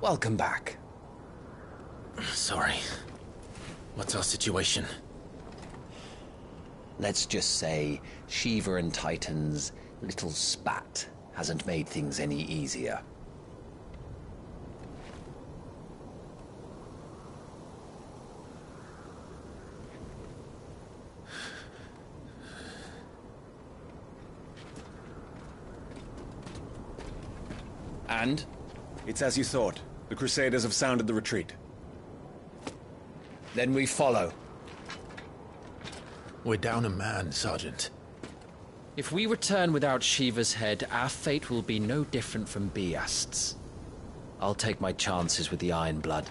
Welcome back. Sorry. What's our situation? Let's just say Shiva and Titan's little spat hasn't made things any easier. And? It's as you thought. The Crusaders have sounded the retreat. Then we follow. We're down a man, Sergeant. If we return without Shiva's head, our fate will be no different from Biast's. I'll take my chances with the Iron Blood.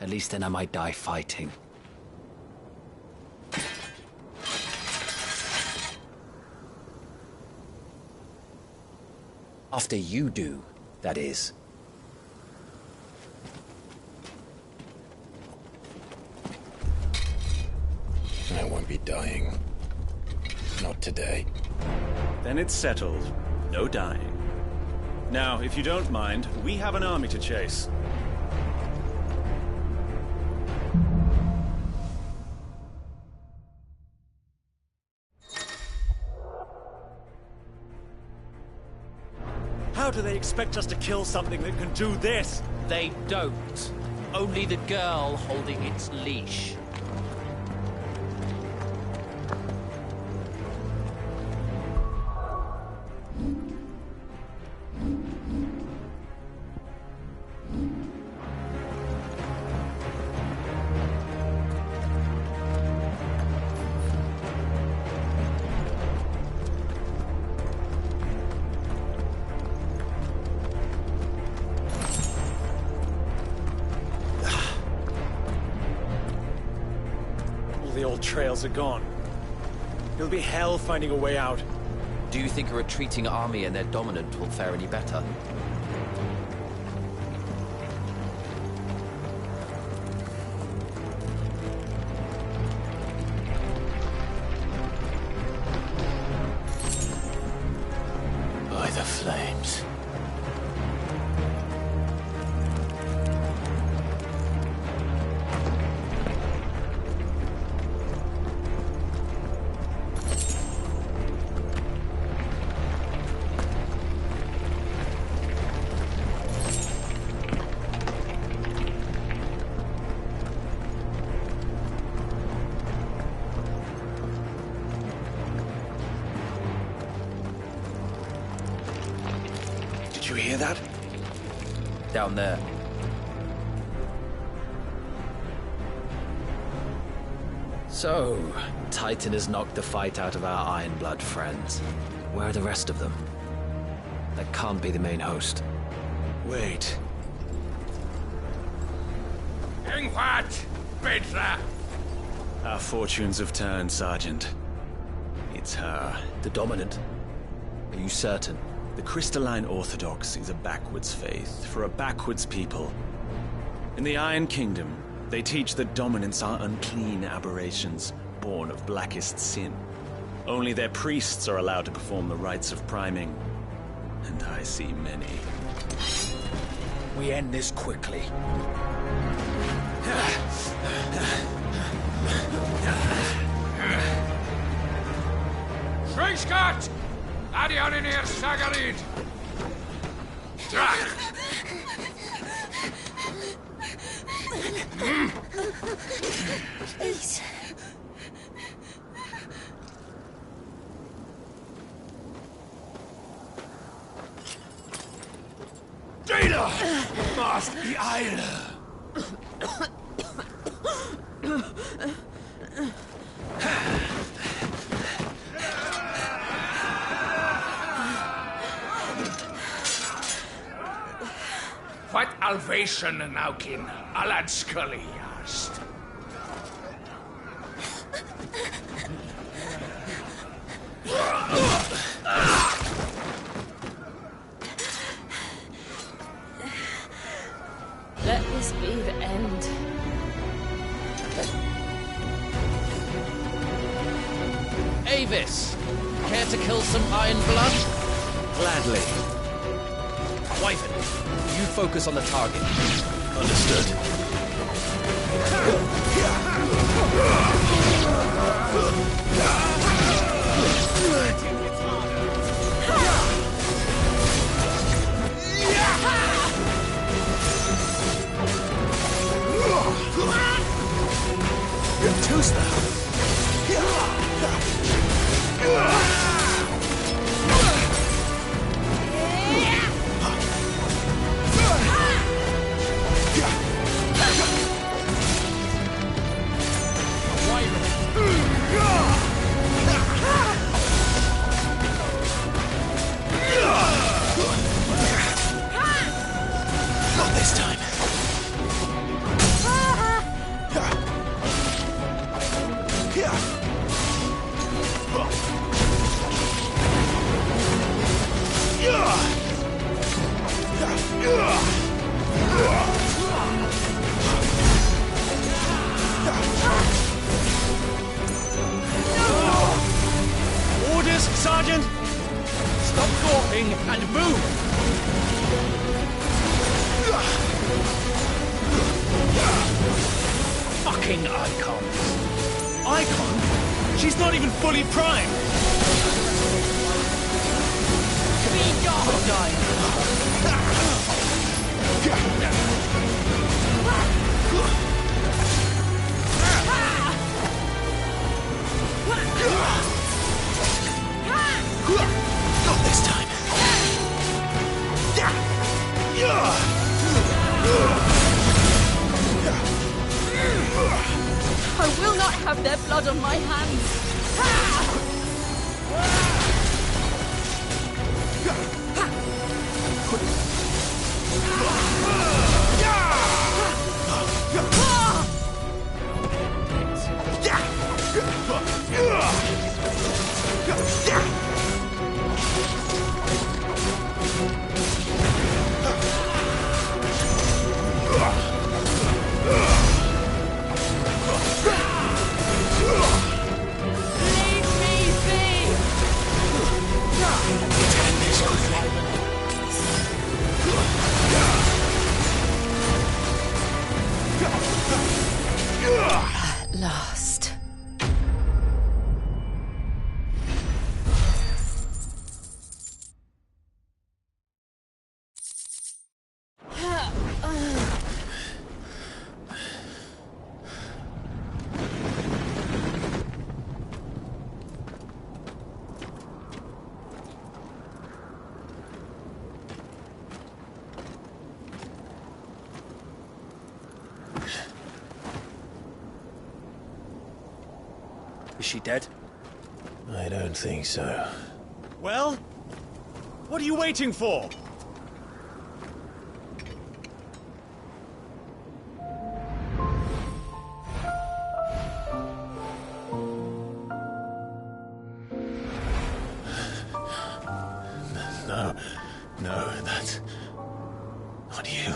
At least then I might die fighting. After you do, that is. I won't be dying. Not today. Then it's settled. No dying. Now, if you don't mind, we have an army to chase. How do they expect us to kill something that can do this? They don't. Only the girl holding its leash. The old trails are gone. It'll be hell finding a way out. Do you think a retreating army and their dominant will fare any better? By the flames. Did you hear that? Down there. So, Titan has knocked the fight out of our Iron Blood friends. Where are the rest of them? That can't be the main host. Wait. Irgendwas! Petra! Our fortunes have turned, Sergeant. It's her. The Dominant? Are you certain? The Crystalline Orthodox is a backwards faith for a backwards people. In the Iron Kingdom, they teach that dominants are unclean aberrations, born of blackest sin. Only their priests are allowed to perform the rites of priming. And I see many. We end this quickly. Schwingskart! Adion in hier, Sagarid! Drach! Please. Data! Must be Eile! What alvation naukin alad skaliast? Let this be the end. Avis! Care to kill some Iron Blood? Gladly. Wyvern, you focus on the target. Understood. Two's Not this time. Orders, Sergeant! Stop gawping and move! Fucking icons. Icon? She's not even fully primed! Be gone! Not this time. I will not have their blood on my hands. At last. Is she dead? I don't think so. Well? What are you waiting for? No, that's... not you.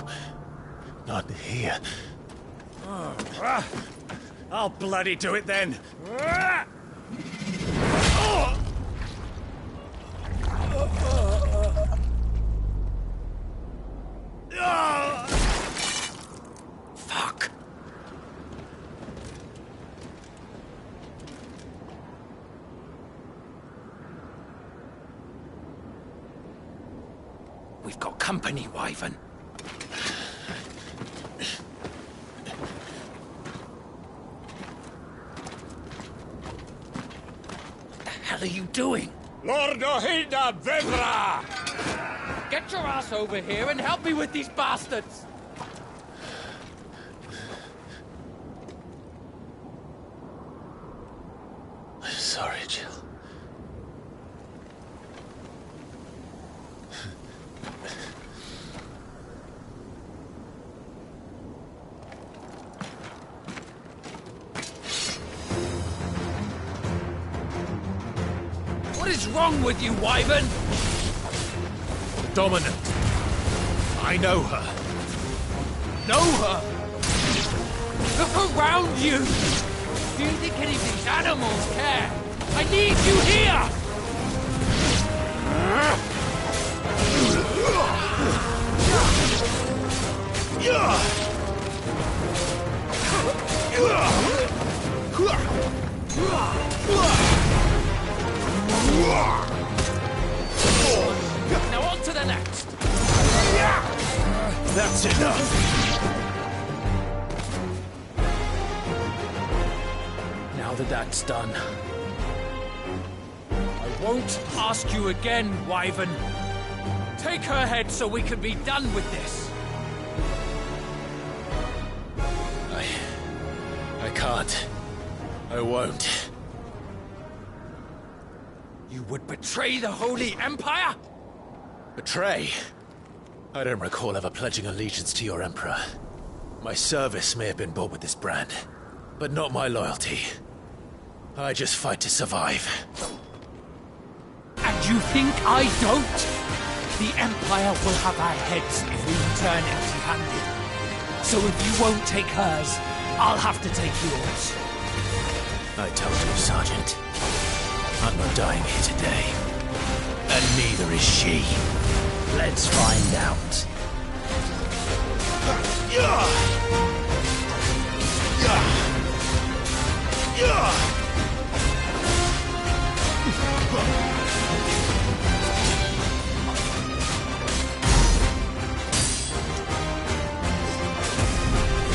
Not here. I'll bloody do it then. Fuck. We've got company, Wyvern. What the hell are you doing? Lord Ohida Vedra! Get your ass over here and help me with these bastards! I'm sorry, Jill. What is wrong with you, Wyvern? Dominant. I know her. Know her? Look around you! Do you think any of these animals care? I need you here! Now on to the next. That's enough. Now that that's done, I won't ask you again, Wyvern. Take her head so we can be done with this. I can't. I won't. You would betray the Holy Empire? Betray? I don't recall ever pledging allegiance to your Emperor. My service may have been bought with this brand, but not my loyalty. I just fight to survive. And you think I don't? The Empire will have our heads if we return empty-handed. So if you won't take hers, I'll have to take yours. I told you, Sergeant. I'm not dying here today. And neither is she. Let's find out.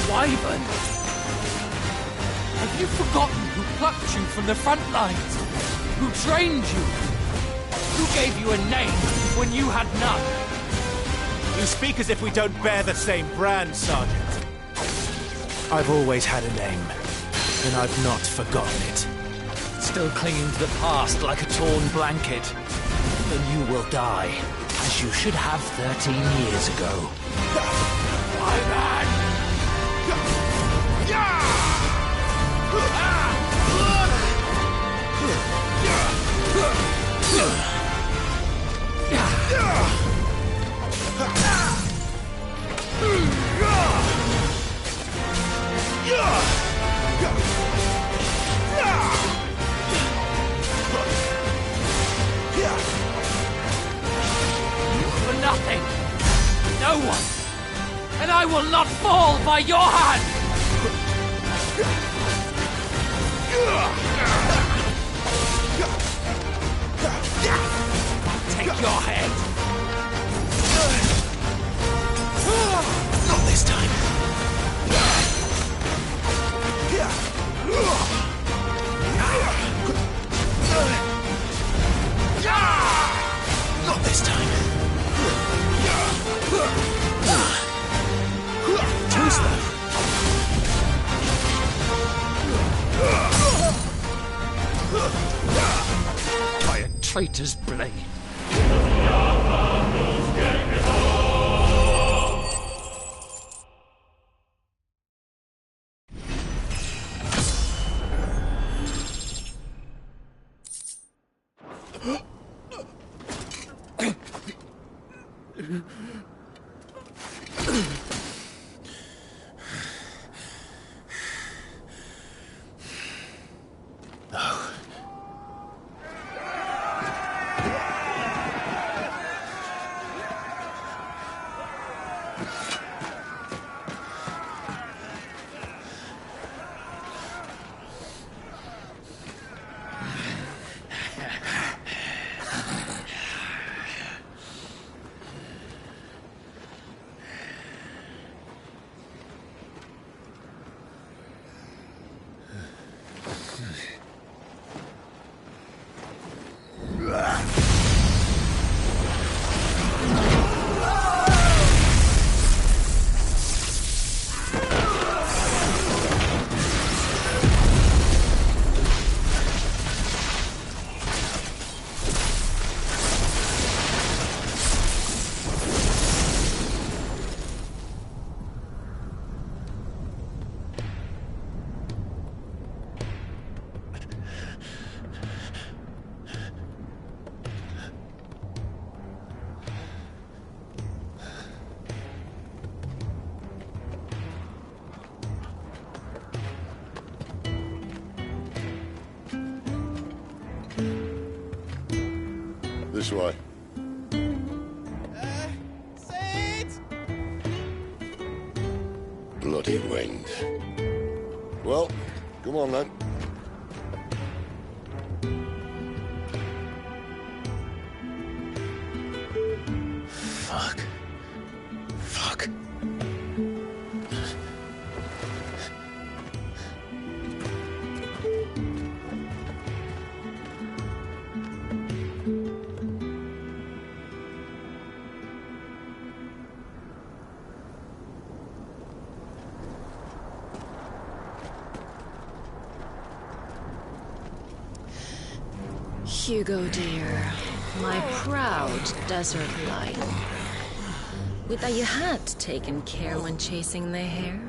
Wyvern! Have you forgotten who plucked you from the front lines? Who trained you? Who gave you a name when you had none? You speak as if we don't bear the same brand, Sergeant. I've always had a name, and I've not forgotten it. Still clinging to the past like a torn blanket. Then you will die, as you should have 13 years ago. Wyvern! For nothing, no one, and I will not fall by your hand! Take your head! Not this time. Not this time. Too slow. By a traitor's blade. This way. mind. Well, come on then. Fuck. Fuck. Hugo, dear. My proud desert lion. Would that you had taken care when chasing the hare?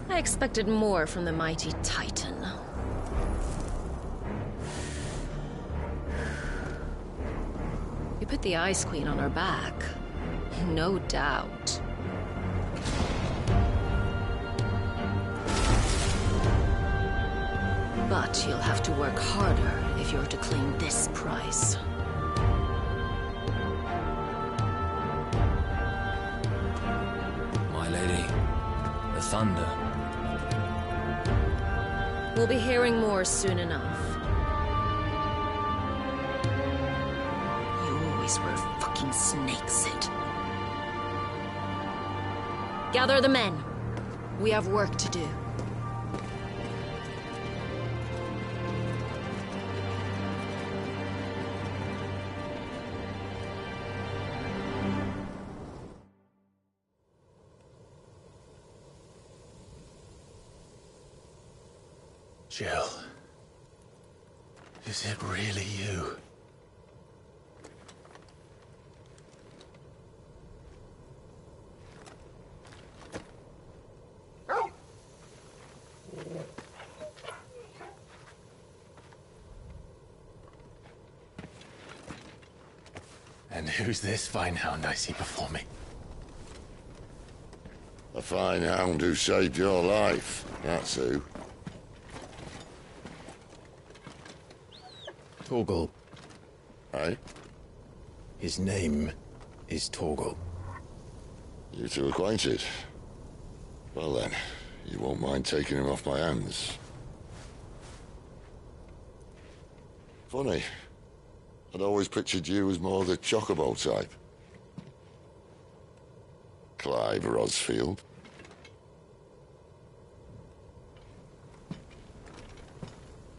I expected more from the mighty Titan. You put the Ice Queen on her back. No doubt. But you'll have to work harder if you're to claim this prize. My lady, the thunder. We'll be hearing more soon enough. You always were a fucking snake, Sid. Gather the men. We have work to do. Jill. Is it really you? And who's this fine hound I see before me? A fine hound who saved your life, that's who. Torgal. Eh? His name is Torgal. You two acquainted? Well then, you won't mind taking him off my hands. Funny. I'd always pictured you as more the Chocobo type. Clive Rosfield.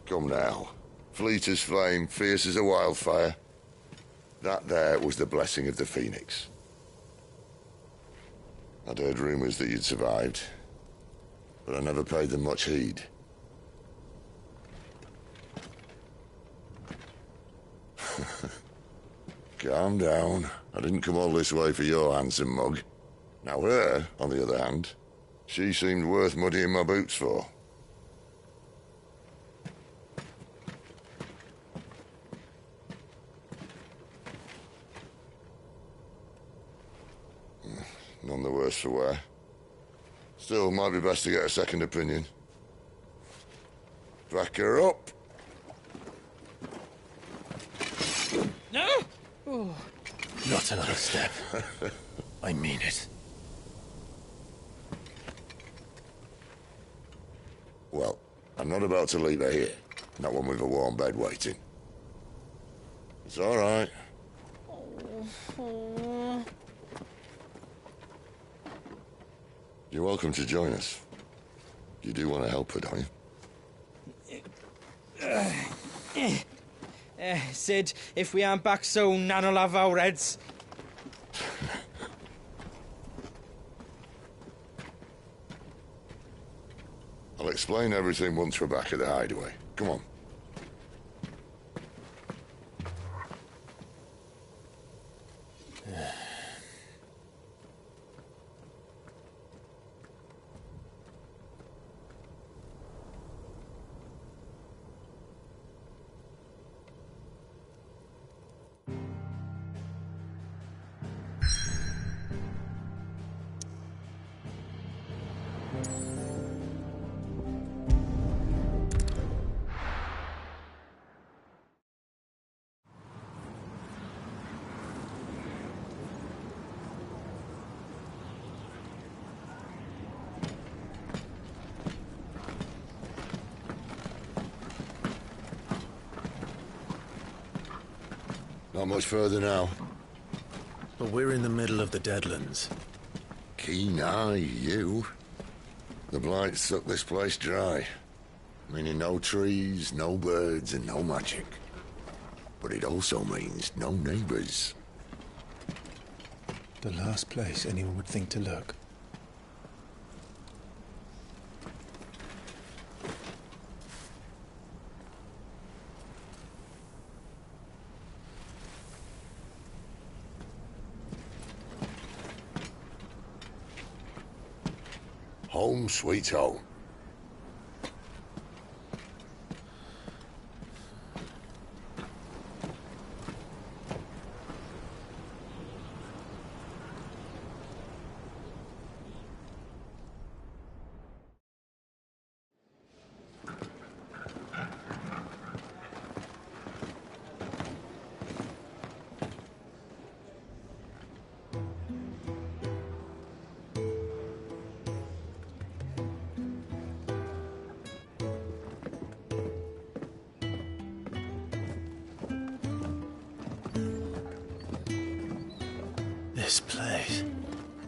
Come now. Fleet as flame, fierce as a wildfire. That there was the blessing of the Phoenix. I'd heard rumors that you'd survived, but I never paid them much heed. Calm down. I didn't come all this way for your handsome mug. Now her, on the other hand, she seemed worth muddying my boots for. None the worse for wear. Still, might be best to get a second opinion. Back her up. No? Oh. Not another step. I mean it. Well, I'm not about to leave her here. Not one with a warm bed waiting. It's all right. You're welcome to join us. You do want to help her, don't you? Sid, if we aren't back soon, Nan'll have our heads. I'll explain everything once we're back at the hideaway. Come on. Not much further now. But we're in the middle of the Deadlands. Keen eye, you. The blight sucked this place dry. Meaning no trees, no birds, and no magic. But it also means no neighbors. The last place anyone would think to look. Home sweet home. This place.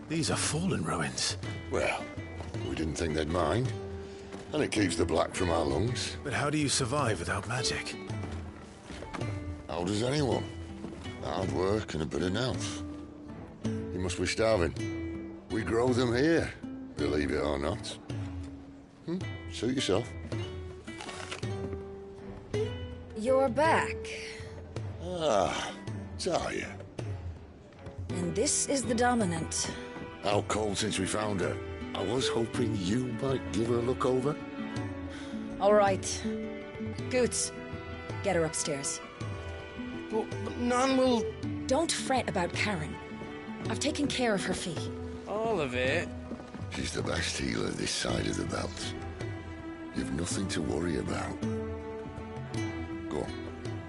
These are fallen ruins. Well, we didn't think they'd mind. And it keeps the black from our lungs. But how do you survive without magic? How does anyone? Hard work and a bit of nous. You must be starving. We grow them here, believe it or not. Suit yourself. You're back. Ah, Talia. And this is the Dominant. Out cold since we found her. I was hoping you might give her a look over. All right. Goots, get her upstairs. But none will... Don't fret about Karen. I've taken care of her fee. All of it? She's the best healer this side of the belt. You've nothing to worry about. Go on,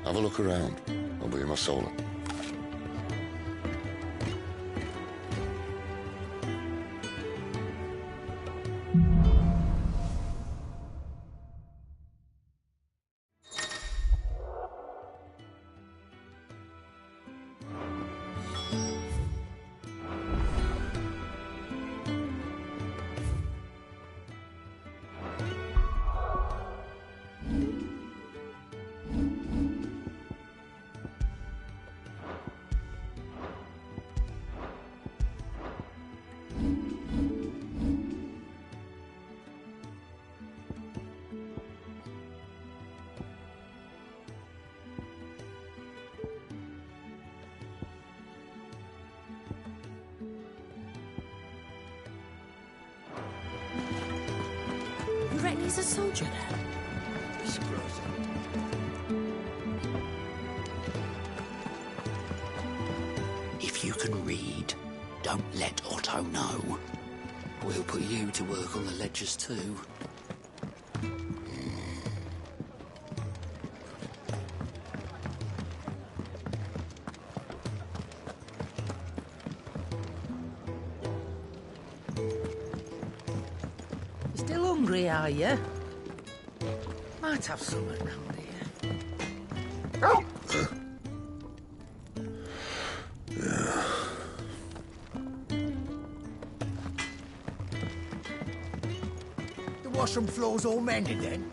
have a look around. I'll be in my solo. You reckon he's a soldier then? If you can read, don't let Otto know. We'll put you to work on the ledgers too. Still hungry, are you? Might have something round here. The washroom floor's all mended then?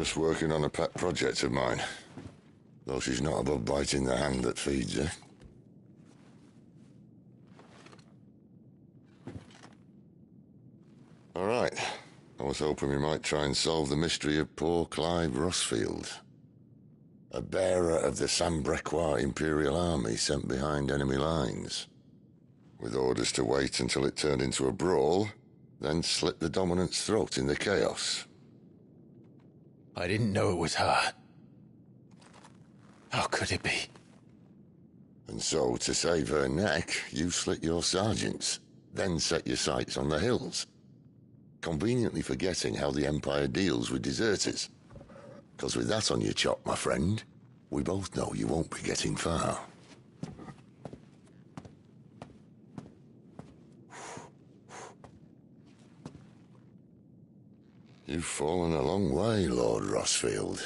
Just working on a pet project of mine. Though she's not above biting the hand that feeds her. All right. I was hoping we might try and solve the mystery of poor Clive Rossfield. A bearer of the Sambrequois Imperial Army sent behind enemy lines. With orders to wait until it turned into a brawl, then slit the Dominant's throat in the chaos. I didn't know it was her. How could it be? And so, to save her neck, you slit your sergeants, then set your sights on the hills. Conveniently forgetting how the Empire deals with deserters. Because with that on your chop, my friend, we both know you won't be getting far. You've fallen a long way, Lord Rossfield.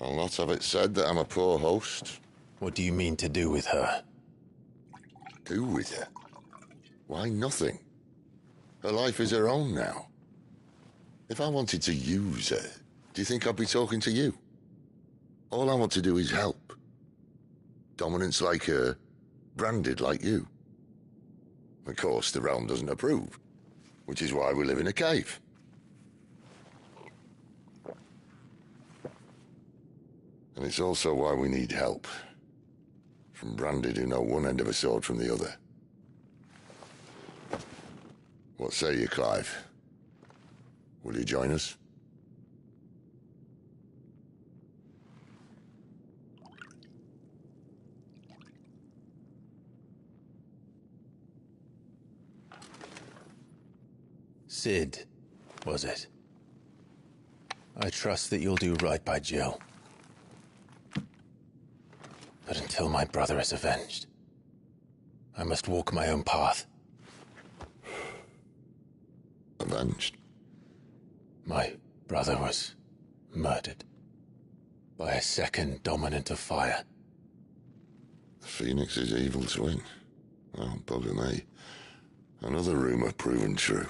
I'll not have it said that I'm a poor host. What do you mean to do with her? Do with her? Why, nothing. Her life is her own now. If I wanted to use her, do you think I'd be talking to you? All I want to do is help. Dominants like her, branded like you. Of course, the realm doesn't approve, which is why we live in a cave. And it's also why we need help. From branded who know one end of a sword from the other. What say you, Clive? Will you join us? Sid, was it? I trust that you'll do right by Jill. But until my brother is avenged, I must walk my own path. Avenged? My brother was murdered by a second Dominant of Fire. Phoenix's evil twin. Oh, bugger me. Another rumor proven true.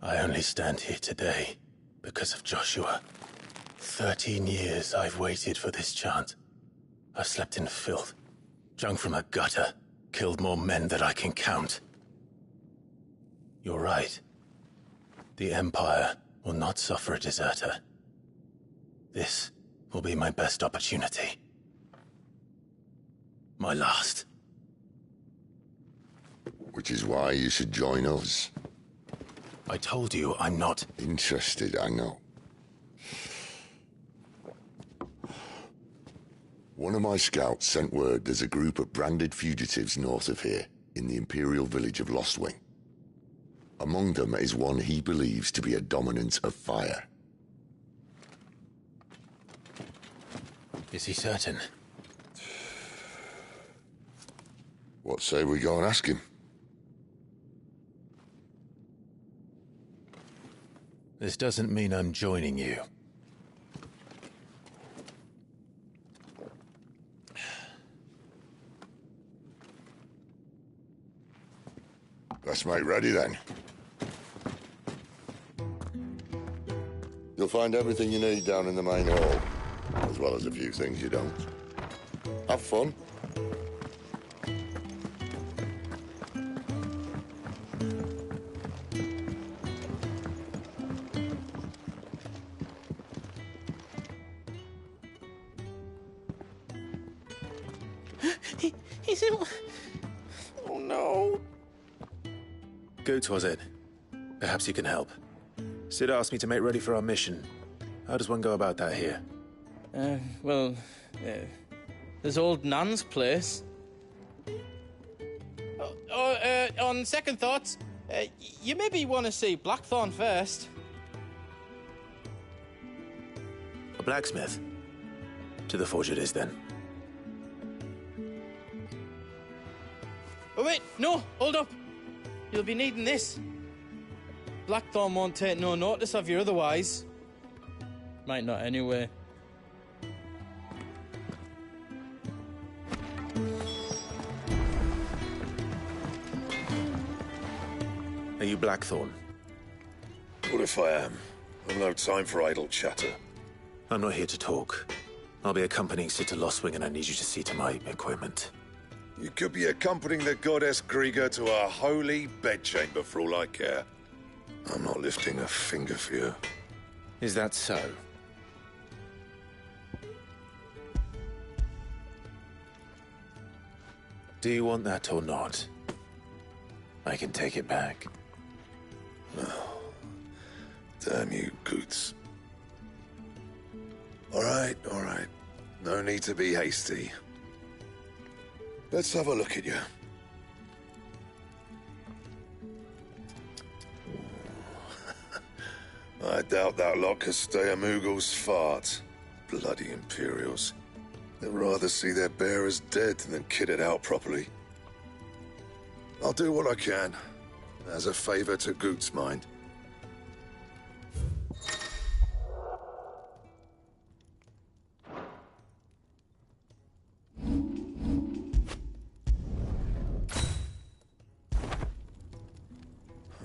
I only stand here today because of Joshua. 13 years I've waited for this chance. I've slept in filth, drunk from a gutter, killed more men than I can count. You're right. The Empire will not suffer a deserter. This will be my best opportunity. My last. Which is why you should join us. I told you I'm not interested, I know. One of my scouts sent word there's a group of branded fugitives north of here, in the Imperial village of Lostwing. Among them is one he believes to be a Dominant of Fire. Is he certain? What say we go and ask him? This doesn't mean I'm joining you. Let's make ready then. You'll find everything you need down in the main hall, as well as a few things you don't. Have fun. He's in... Oh no. Goots, was it? Perhaps you can help. Sid asked me to make ready for our mission. How does one go about that here? There's old Nan's place. On second thoughts, you maybe want to see Blackthorn first. A blacksmith? To the forge it is, then. Oh wait, no, hold up. You'll be needing this. Blackthorn won't take no notice of you otherwise. Might not anyway. Are you Blackthorn? What if I am? I've no time for idle chatter. I'm not here to talk. I'll be accompanying Sitter Lostwing, and I need you to see to my equipment. You could be accompanying the goddess Krieger to our holy bedchamber for all I care. I'm not lifting a finger for you. Is that so? Do you want that or not? I can take it back. Damn you, Goots. All right. No need to be hasty. Let's have a look at you. I doubt that lot could stay a Moogle's fart. Bloody Imperials. They'd rather see their bearers dead than kitted out properly. I'll do what I can, as a favor to Goot's mind.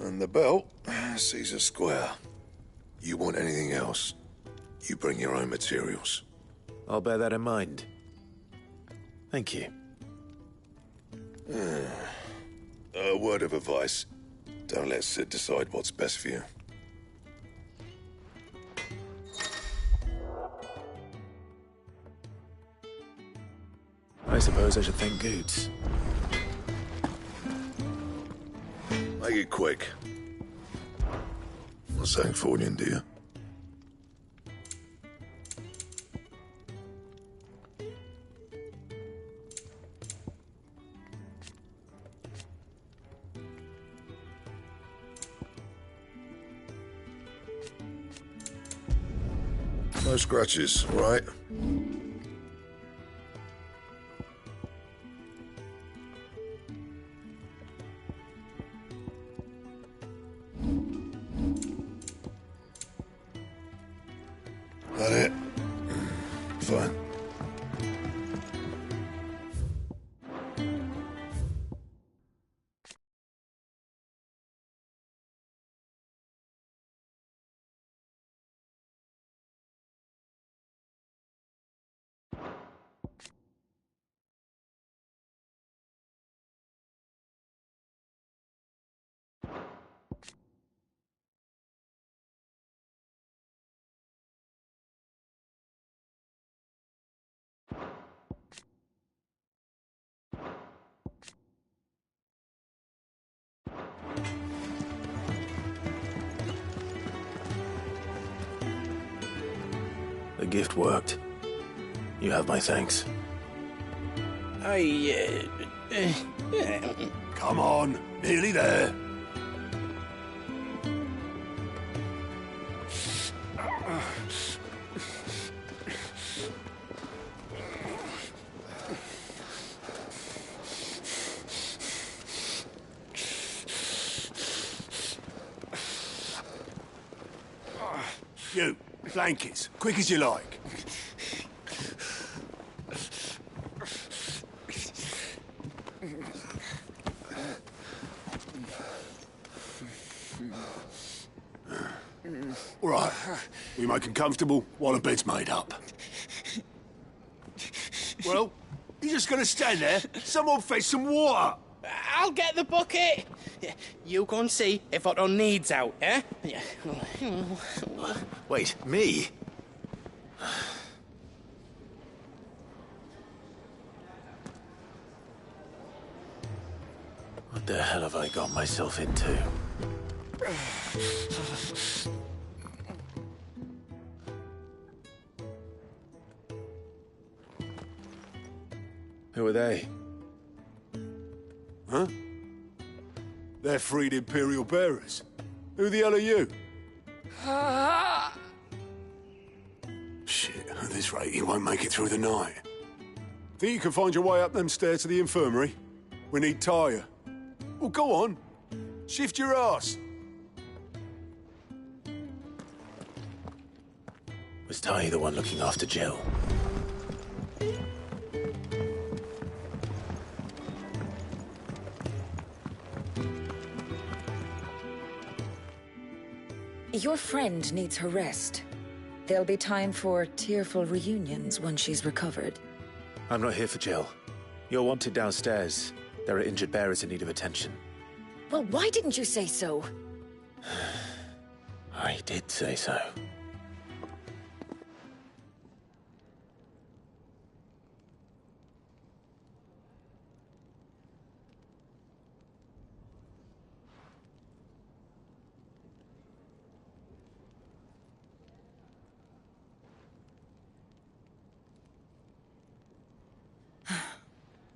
And the belt sees a square. You want anything else, you bring your own materials. I'll bear that in mind. Thank you. A word of advice. Don't let Sid decide what's best for you. I suppose I should thank Goots. Make it quick. Not saying fortune, do you? No scratches, right? That it? Fine. The gift worked. You have my thanks. Come on, nearly there. You, blankets, quick as you like. All right, we make 'em comfortable while the bed's made up. Well, you just gonna stand there? Someone fetch some water! I'll get the bucket! You go and see if Otto needs out, eh? Wait, me? What the hell have I got myself into? Who are they? Huh? They're freed Imperial bearers. Who the hell are you? Shit, at this rate, you won't make it through the night. Think you can find your way up them stairs to the infirmary? We need Tyre. Well, go on. Shift your ass. Was Ty the one looking after Jill? Your friend needs her rest. There'll be time for tearful reunions when she's recovered. I'm not here for Jill. You're wanted downstairs. There are injured bearers in need of attention. Well, why didn't you say so? I did say so.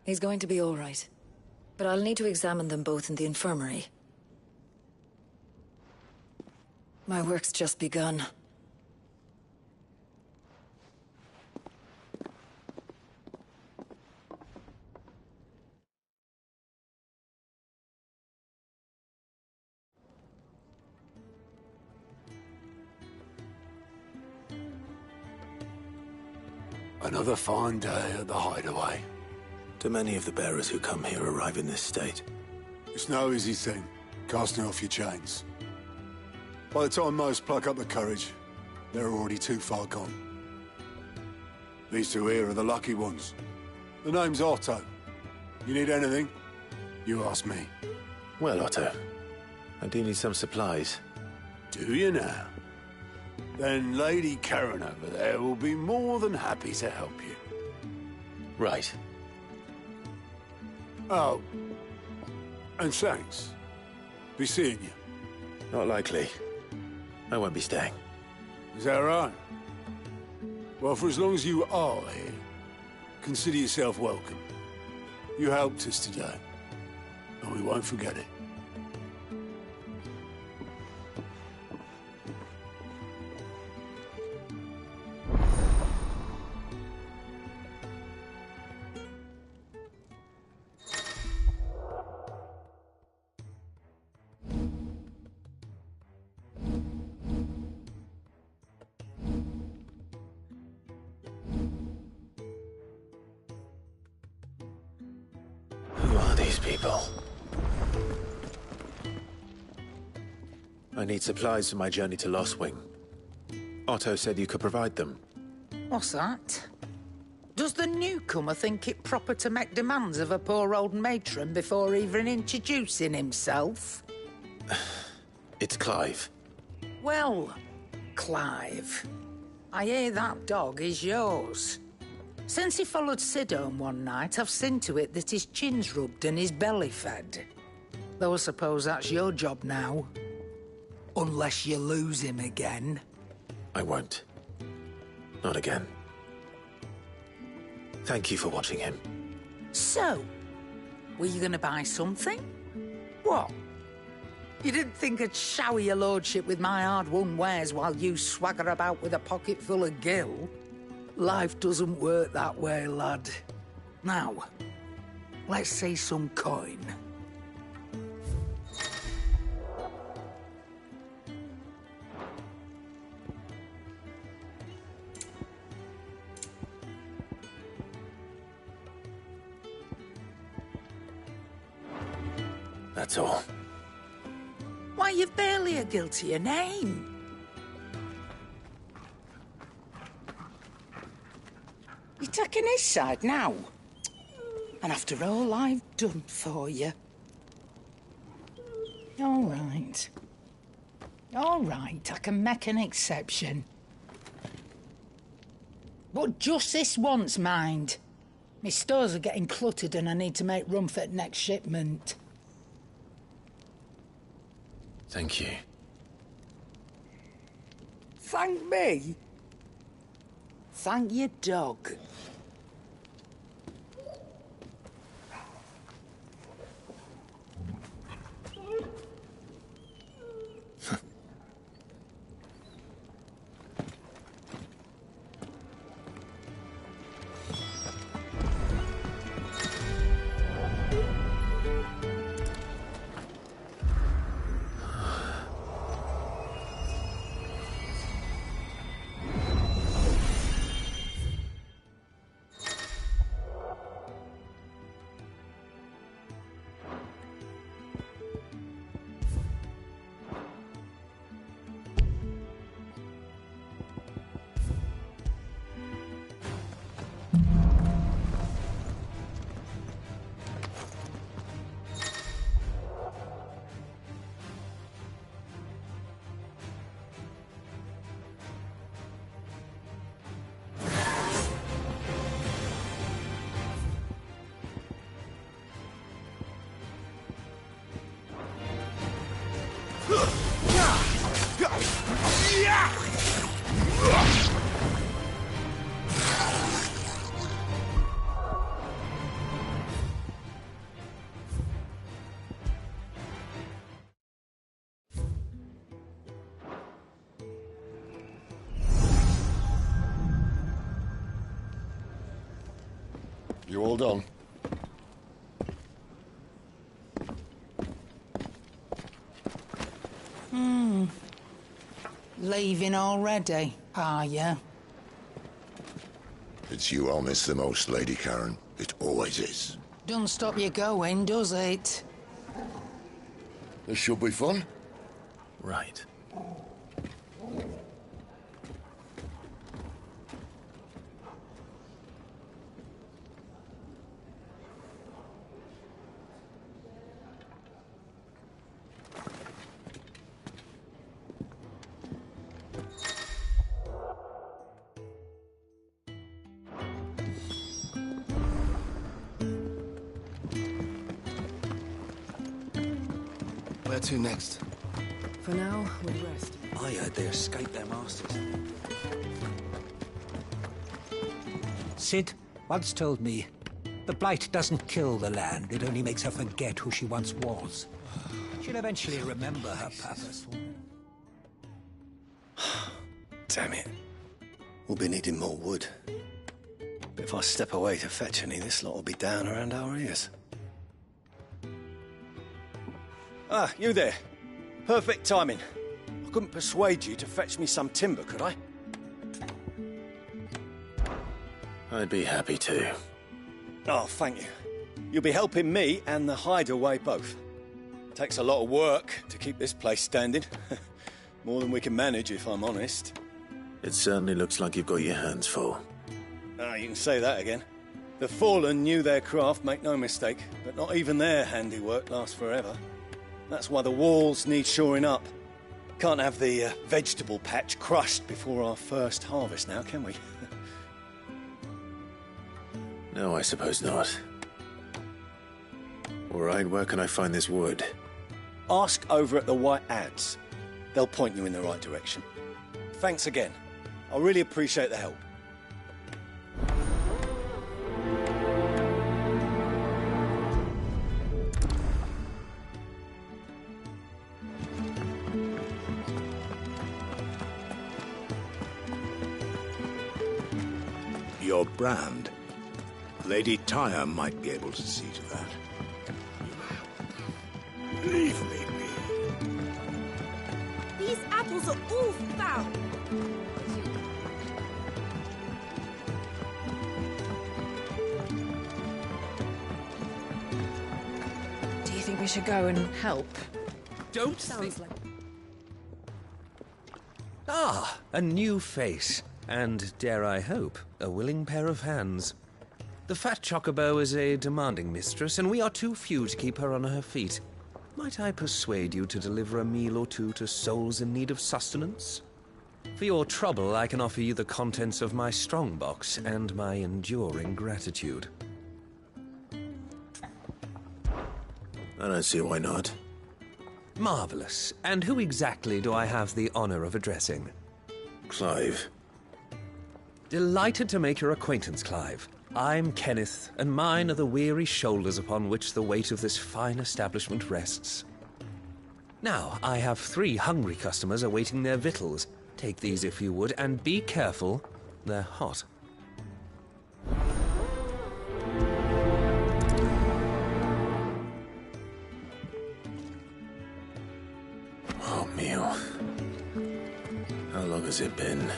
He's going to be all right. But I'll need to examine them both in the infirmary. My work's just begun. Another fine day at the hideaway. Do many of the bearers who come here arrive in this state? It's no easy thing, casting off your chains. By the time most pluck up the courage, they're already too far gone. These two here are the lucky ones. The name's Otto. You need anything? You ask me. Well, Otto, I do need some supplies. Do you now? Then Lady Karen over there will be more than happy to help you. Right. Oh. And thanks. Be seeing you. Not likely. I won't be staying. Is that right? Well, for as long as you are here, consider yourself welcome. You helped us today, and we won't forget it. Who are these people? I need supplies for my journey to Lost Wing. Otto said you could provide them. What's that? Does the newcomer think it proper to make demands of a poor old matron before even introducing himself? It's Clive. Well, Clive, I hear that dog is yours. Since he followed Sid home one night, I've seen to it that his chin's rubbed and his belly fed. Though I suppose that's your job now. Unless you lose him again. I won't. Not again. Thank you for watching him. So, were you gonna buy something? What? You didn't think I'd shower your lordship with my hard-won wares while you swagger about with a pocket full of gil? Life doesn't work that way, lad. Now, let's see some coin. That's all. Why, you've barely a gil to your name. You're taking his side now? And after all I've done for you. All right. All right, I can make an exception. But just this once, mind. My stores are getting cluttered and I need to make room for the next shipment. Thank you. Thank me? Thank your dog. You all done? Leaving already, are ya? It's you I'll miss the most, Lady Karen. It always is. Don't stop you going, does it? This should be fun. Right. Where to next? For now, we'll rest. I heard they escaped their masters. Sid once told me, the Blight doesn't kill the land, it only makes her forget who she once was. She'll eventually remember her purpose. Damn it. We'll be needing more wood. But if I step away to fetch any, this lot will be down around our ears. Ah, you there. Perfect timing. I couldn't persuade you to fetch me some timber, could I? I'd be happy to. Oh, thank you. You'll be helping me and the hideaway both. Takes a lot of work to keep this place standing. More than we can manage, if I'm honest. It certainly looks like you've got your hands full. Ah, you can say that again. The Fallen knew their craft, make no mistake, but not even their handiwork lasts forever. That's why the walls need shoring up. Can't have the vegetable patch crushed before our first harvest now, can we? No, I suppose not. All right, where can I find this wood? Ask over at the White Ads. They'll point you in the right direction. Thanks again. I really appreciate the help. Your brand. Lady Tyre might be able to see to that. Leave me be. These apples are all foul. Do you think we should go and help? Don't Sounds like... Ah, a new face. And, dare I hope, a willing pair of hands. The fat chocobo is a demanding mistress, and we are too few to keep her on her feet. Might I persuade you to deliver a meal or two to souls in need of sustenance? For your trouble, I can offer you the contents of my strongbox and my enduring gratitude. I don't see why not. Marvelous. And who exactly do I have the honor of addressing? Clive. Delighted to make your acquaintance, Clive. I'm Kenneth, and mine are the weary shoulders upon which the weight of this fine establishment rests. Now, I have 3 hungry customers awaiting their victuals. Take these if you would, and be careful, they're hot. Oh, meal. How long has it been?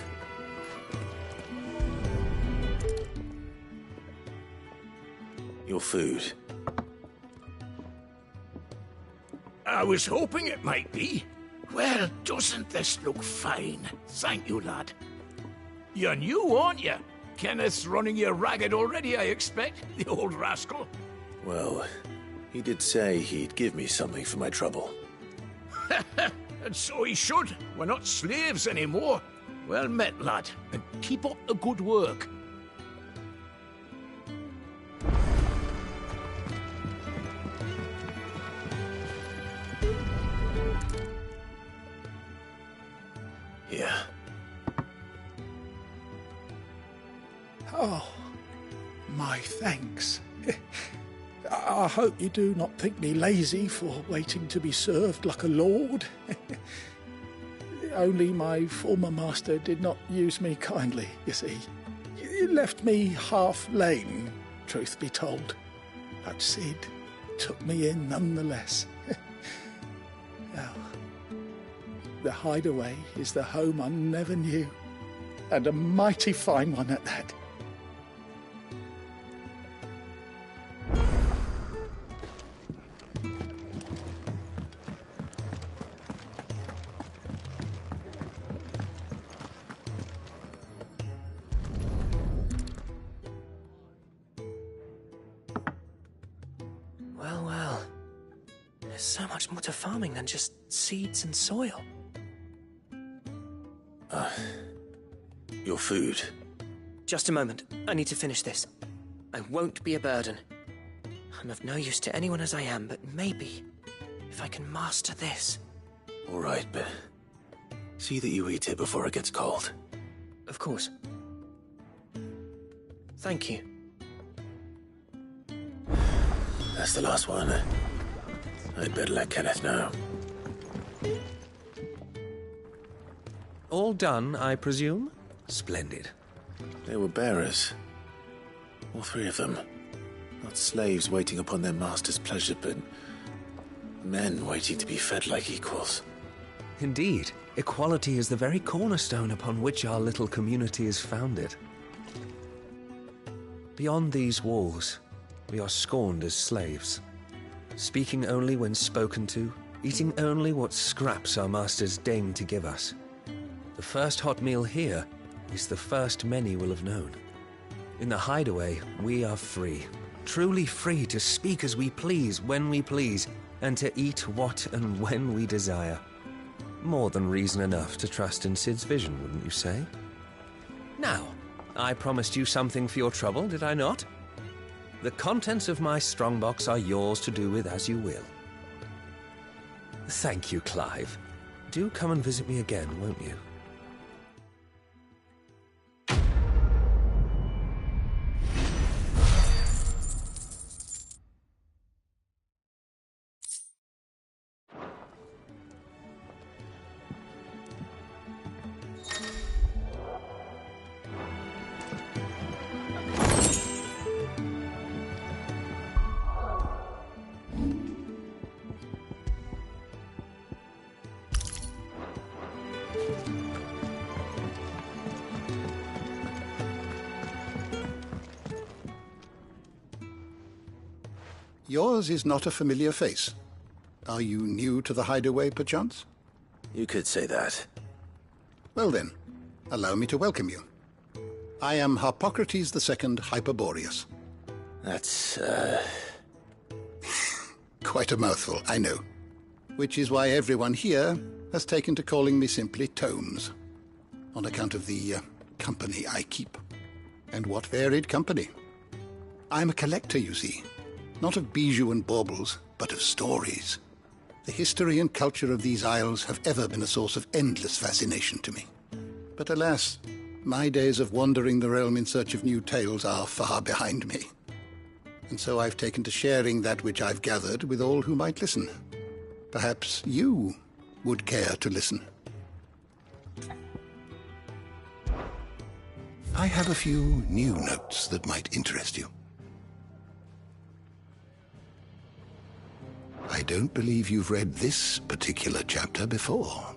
Your food. I was hoping it might be. Well, doesn't this look fine? Thank you, lad. You're new, aren't you? Kenneth's running you ragged already, I expect, the old rascal. Well, he did say he'd give me something for my trouble. And so he should. We're not slaves anymore. Well met, lad, and keep up the good work. Here. Oh, my thanks. I hope you do not think me lazy for waiting to be served like a lord. Only my former master did not use me kindly, you see. He left me half lame, truth be told. But Sid took me in nonetheless. Now, the hideaway is the home I never knew, and a mighty fine one at that. Well, well. There's so much more to farming than just seeds and soil. Your food. Just a moment. I need to finish this. I won't be a burden. I'm of no use to anyone as I am, but maybe if I can master this. All right, but see that you eat it before it gets cold. Of course. Thank you. That's the last one. I'd better let Kenneth know. All done, I presume? Splendid. They were bearers. All three of them. Not slaves waiting upon their master's pleasure, but men waiting to be fed like equals. Indeed, equality is the very cornerstone upon which our little community is founded. Beyond these walls, we are scorned as slaves, speaking only when spoken to, eating only what scraps our masters deign to give us. The first hot meal here is the first many will have known. In the hideaway, we are free, truly free to speak as we please, when we please, and to eat what and when we desire. More than reason enough to trust in Sid's vision, wouldn't you say? Now, I promised you something for your trouble, did I not? The contents of my strongbox are yours to do with as you will. Thank you, Clive. Do come and visit me again, won't you? Yours is not a familiar face. Are you new to the hideaway, perchance? You could say that. Well then, allow me to welcome you. I am Harpocrates II Hyperboreus. That's, Quite a mouthful, I know. Which is why everyone here has taken to calling me simply Tomes, on account of the company I keep. And what varied company. I'm a collector, you see. Not of bijou and baubles, but of stories. The history and culture of these isles have ever been a source of endless fascination to me. But alas, my days of wandering the realm in search of new tales are far behind me. And so I've taken to sharing that which I've gathered with all who might listen. Perhaps you would care to listen. I have a few new notes that might interest you. I don't believe you've read this particular chapter before.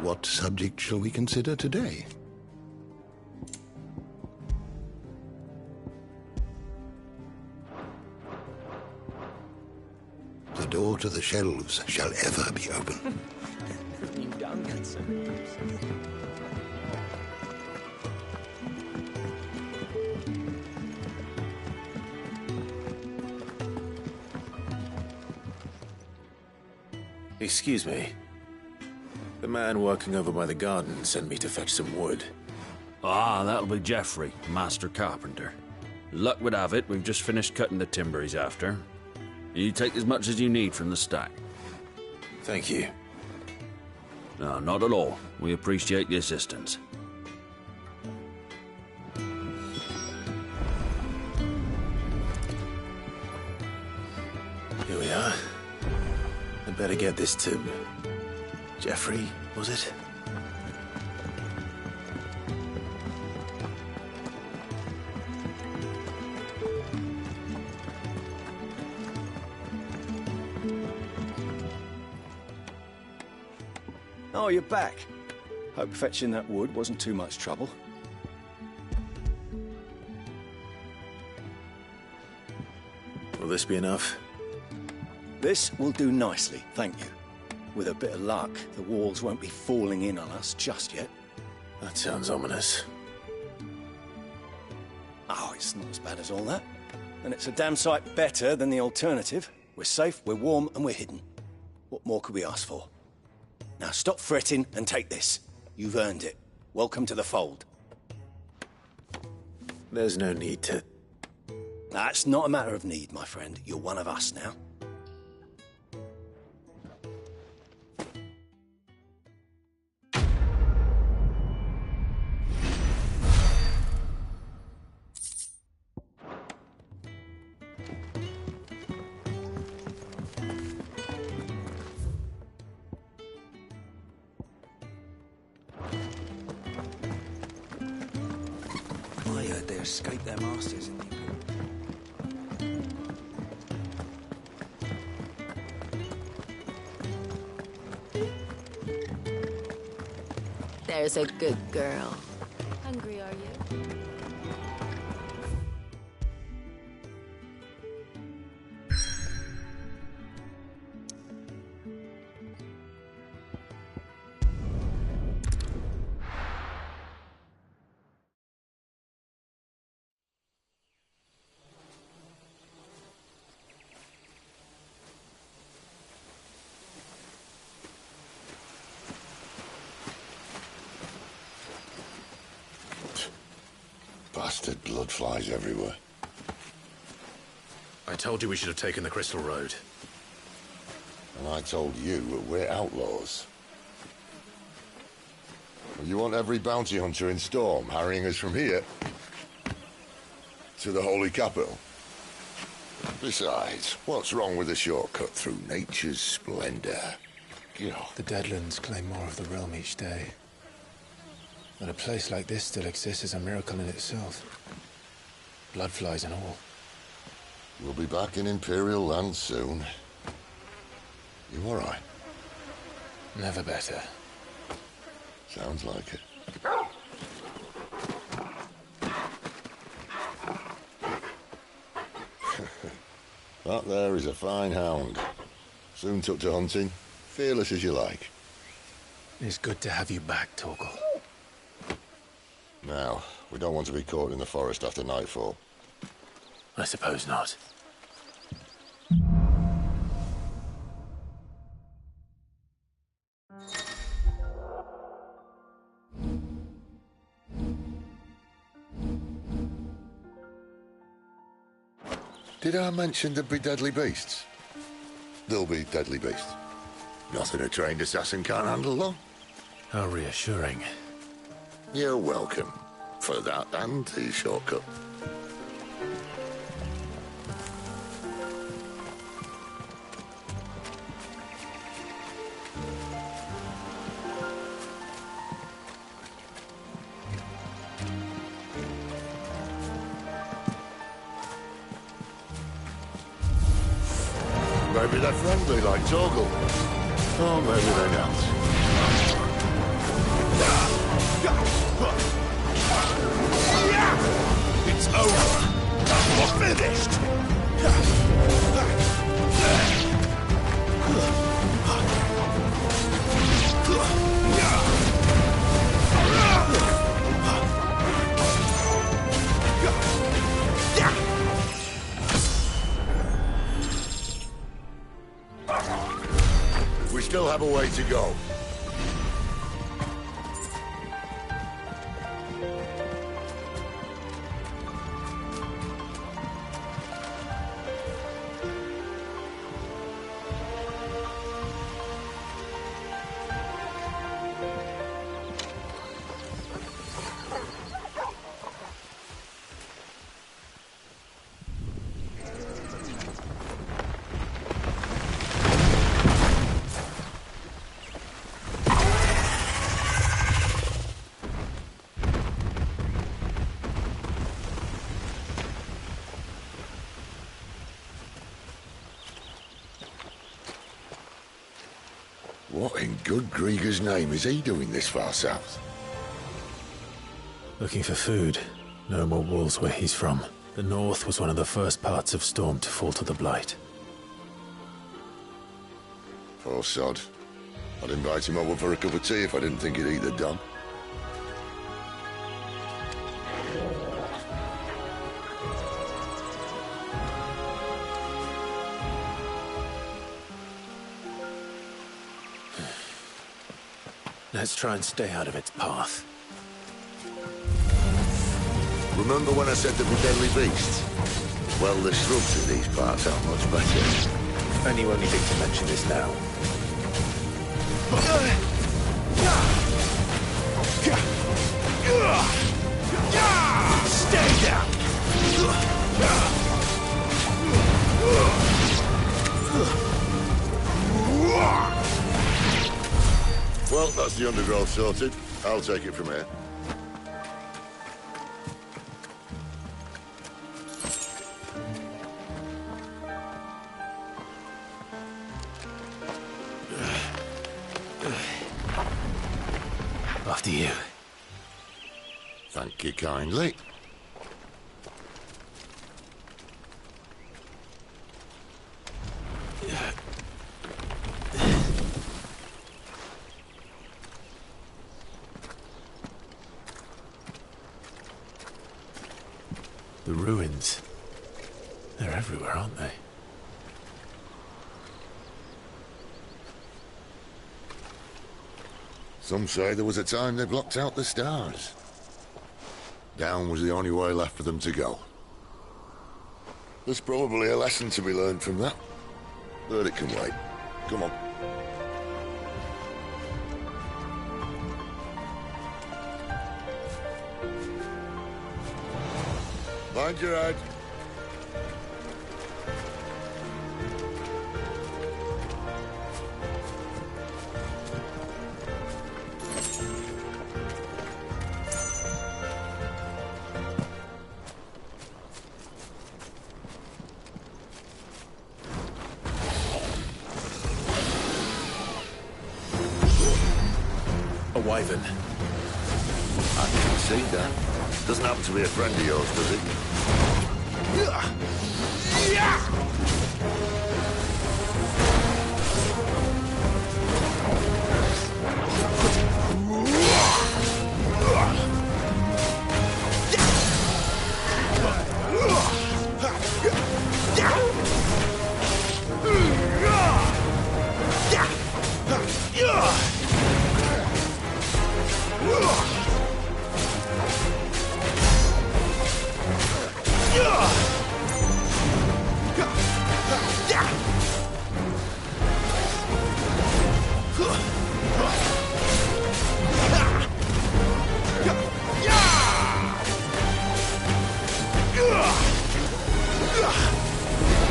What subject shall we consider today? The door to the shelves shall ever be open. Excuse me. The man working over by the garden sent me to fetch some wood. Ah, that'll be Geoffrey, master carpenter. Luck would have it, we've just finished cutting the timber he's after. You take as much as you need from the stack. Thank you. No, not at all. We appreciate the assistance. Here we are. I'd better get this to Geoffrey, was it? Oh, you're back. Hope fetching that wood wasn't too much trouble. Will this be enough? This will do nicely, thank you. With a bit of luck, the walls won't be falling in on us just yet. That sounds ominous. Oh, it's not as bad as all that. And it's a damn sight better than the alternative. We're safe, we're warm, and we're hidden. What more could we ask for? Now stop fretting and take this. You've earned it. Welcome to the fold. There's no need to... That's not a matter of need, my friend. You're one of us now. I heard they escaped their masters in the... There's a good girl. Hungry, are you? Bastard blood flies everywhere. I told you we should have taken the Crystal Road. And I told you that we're outlaws. Well, you want every bounty hunter in Storm harrying us from here to the Holy Capital? Besides, what's wrong with a shortcut through nature's splendor? God. The Deadlands claim more of the realm each day. That a place like this still exists is a miracle in itself. Bloodflies and all. We'll be back in Imperial land soon. You all right? Never better. Sounds like it. That there is a fine hound. Soon took to hunting. Fearless as you like. It's good to have you back, Torgal. Now, we don't want to be caught in the forest after nightfall. I suppose not. Did I mention there'd be deadly beasts? There'll be deadly beasts. Nothing a trained assassin can't handle, though. How reassuring. You're welcome. For that and the shortcut. Maybe they're friendly like Torgal. Or maybe they're not. It's over. We're finished. We still have a way to go. What in good Grieger's name is he doing this far south? Looking for food. No more wolves where he's from. The north was one of the first parts of Storm to fall to the Blight. Poor sod. I'd invite him over for a cup of tea if I didn't think he'd eat the dog. Let's try and stay out of its path. Remember when I said there were deadly beasts? Well, the shrubs in these parts are much better. And you only think to mention this now. Stay down! Well, that's the undergrowth sorted. I'll take it from here. After you. Thank you kindly. The ruins. They're everywhere, aren't they? Some say there was a time they blocked out the stars. Down was the only way left for them to go. There's probably a lesson to be learned from that. But it can wait. Come on. Mind your head. A wyvern. I can see that. Doesn't happen to be a friend of yours, does it?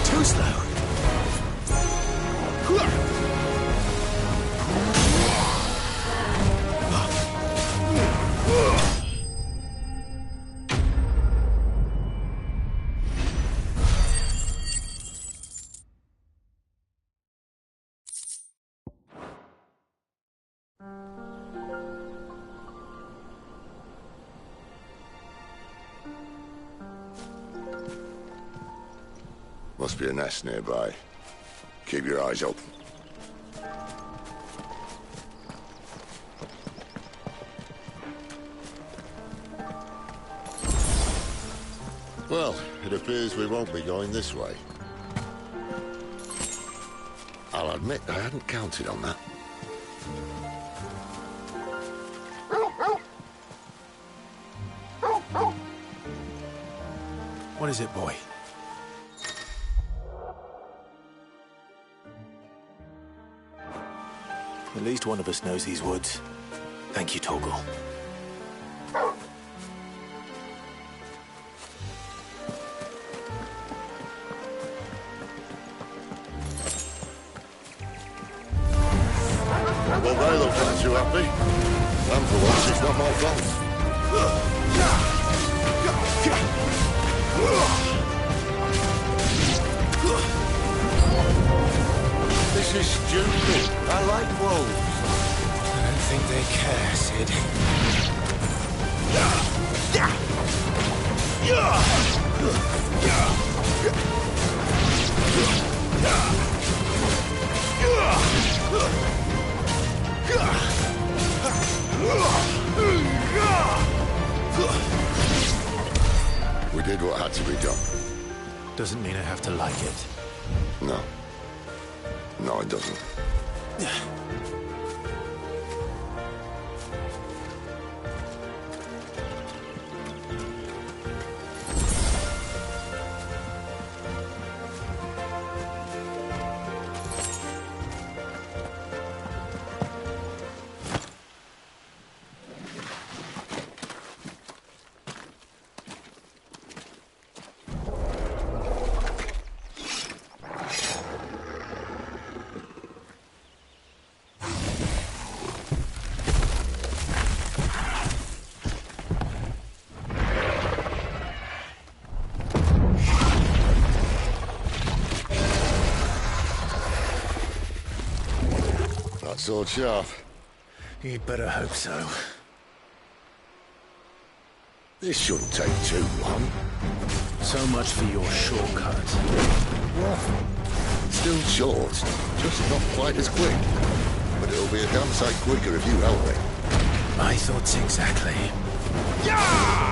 Too slow. Must be a nest nearby. Keep your eyes open. Well, it appears we won't be going this way. I'll admit I hadn't counted on that. What is it, boy? At least one of us knows these woods. Thank you, Torgal. Well, they look not too happy. And for once, it's not my fault. This is stupid. I like wolves. I don't think they care, Sid. We did what had to be done. Doesn't mean I have to like it. No. No, it doesn't. Sword sharp. You'd better hope so. This shouldn't take too long. So much for your shortcut. What? Still short, just not quite as quick. But it'll be a damn sight quicker if you help me. My thoughts exactly. Yeah!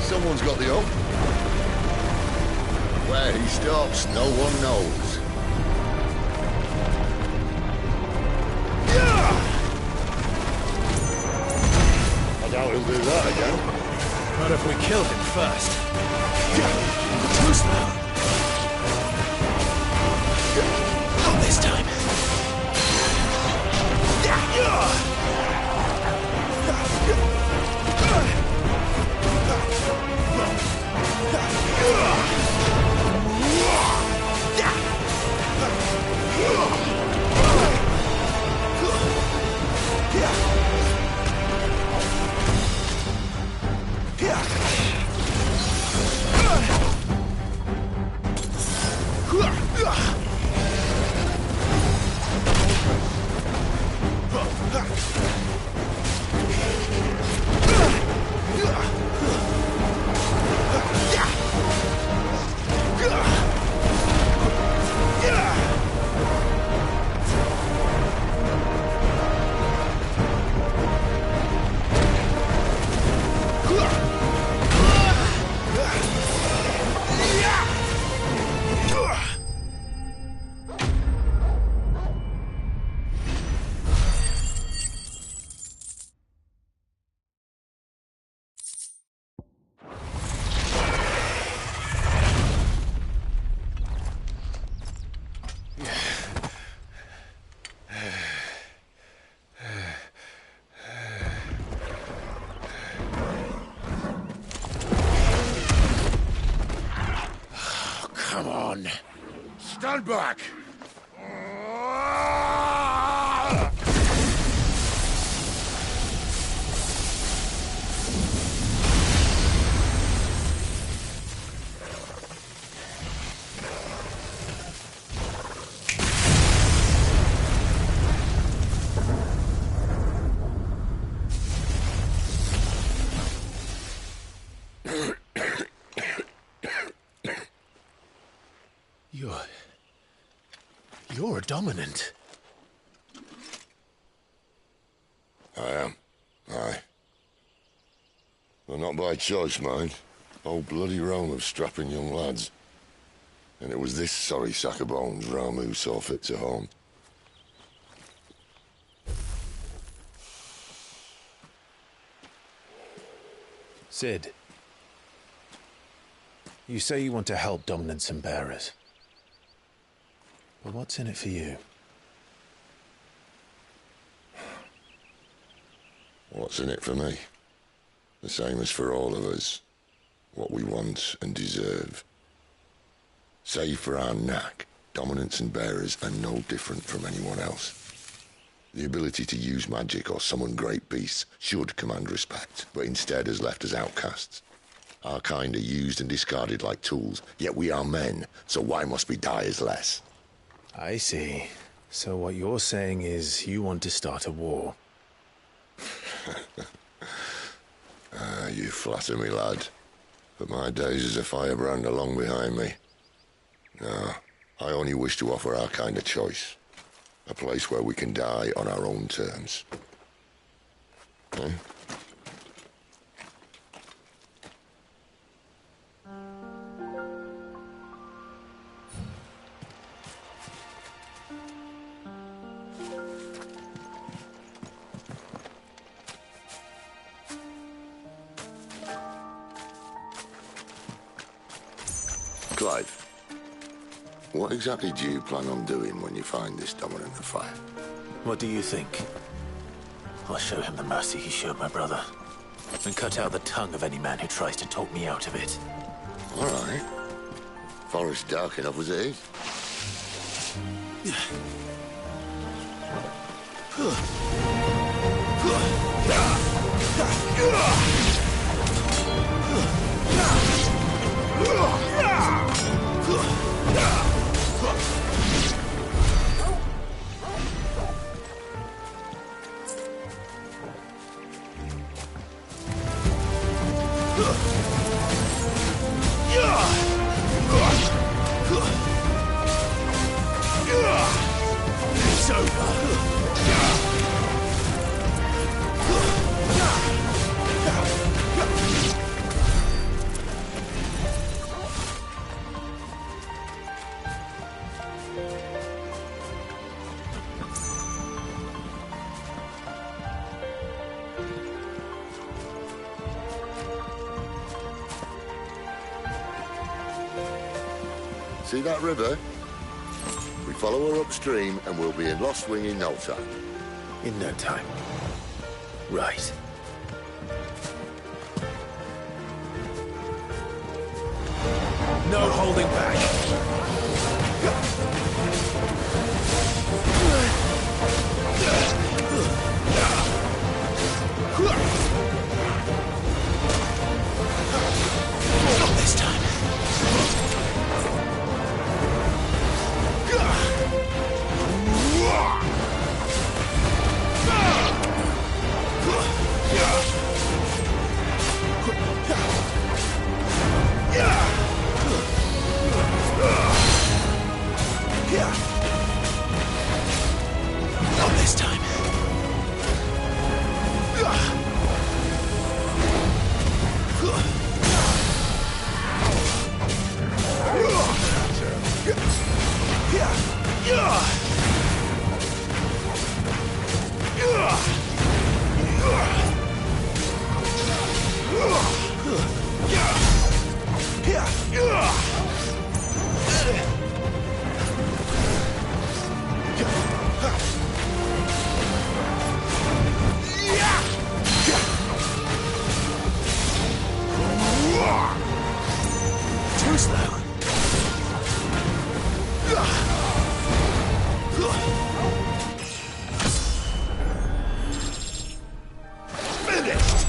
Someone's got the hook. Where he stops, no one knows. I doubt he'll do that again. Not if we kill him first. Too slow. Not this time. Come on. Stand back. You're a dominant. I am. Aye. Well, not by choice, mind. Whole bloody realm of strapping young lads. And it was this sorry sack of bones Ramu saw fit to haunt. Sid. You say you want to help dominants and bearers. But what's in it for you? What's in it for me? The same as for all of us. What we want and deserve. Save for our knack, dominants and bearers are no different from anyone else. The ability to use magic or summon great beasts should command respect, but instead has left us outcasts. Our kind are used and discarded like tools, yet we are men, so why must we die as less? I see. So what you're saying is you want to start a war. You flatter me, lad. But my days as a firebrand are long behind me. No, I only wish to offer our kind a choice. A place where we can die on our own terms. Eh? Clive, what exactly do you plan on doing when you find this dominant of fire? What do you think? I'll show him the mercy he showed my brother. And cut out the tongue of any man who tries to talk me out of it. All right. Forest dark enough as it is. It's over. See that river? We follow her upstream and we'll be in Lost Wing in no time. In no time. Right. No holding back. Not this time. Not this time. Too slow. Finished.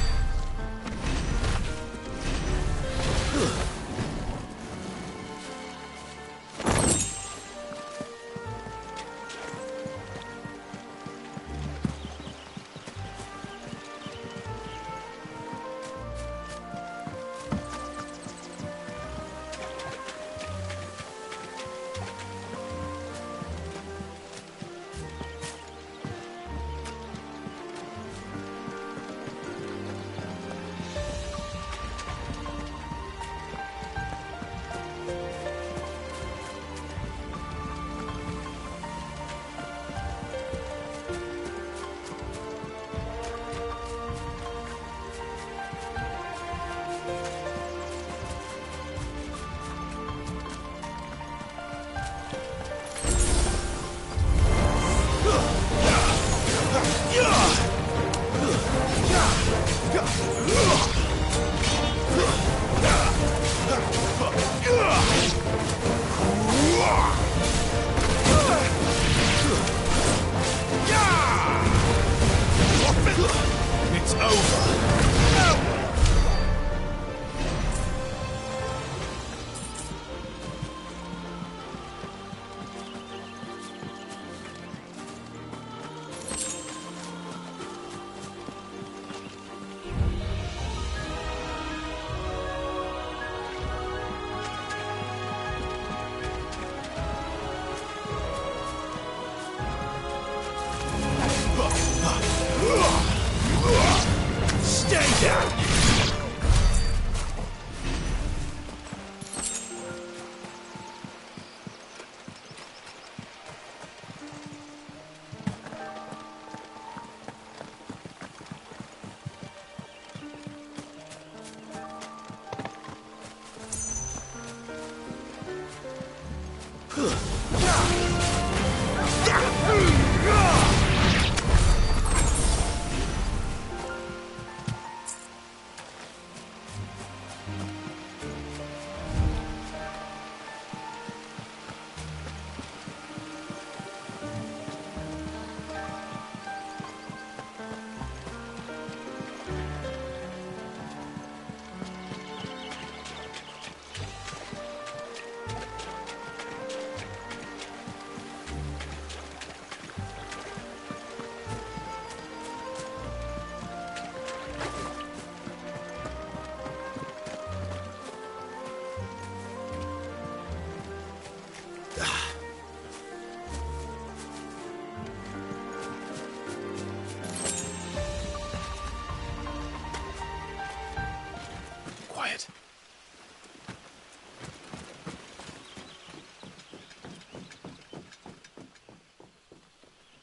Quiet.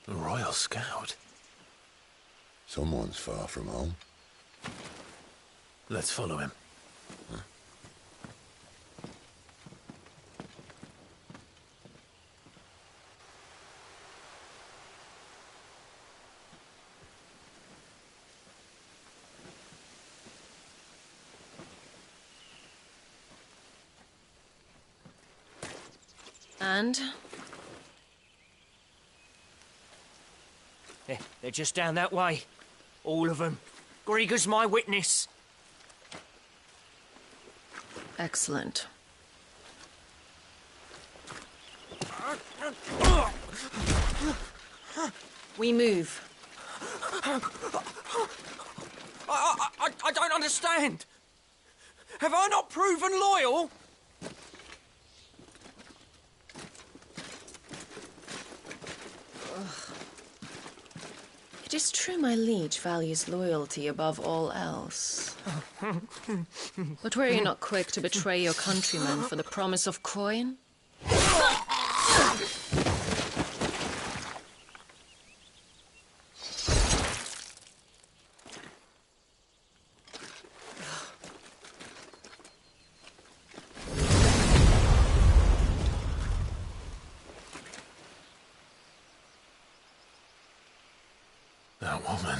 A Royal Scout. Someone's far from home. Let's follow him. And? They're just down that way. All of them. Grieger's my witness. Excellent. We move. I don't understand. Have I not proven loyal? It is true my liege values loyalty above all else. But were you not quick to betray your countrymen for the promise of coin? That woman.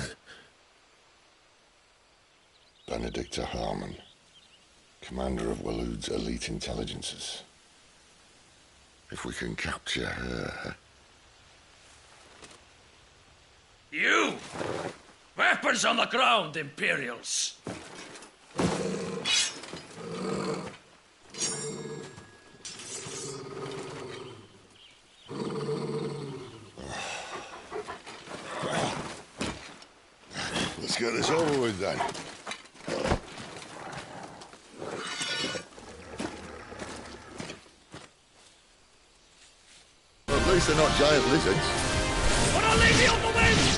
Benedicta Harmon, commander of Waloed's elite intelligences. If we can capture her... You! Weapons on the ground, Imperials! Let's get this over with then. Well, at least they're not giant lizards. What a lady on the wind!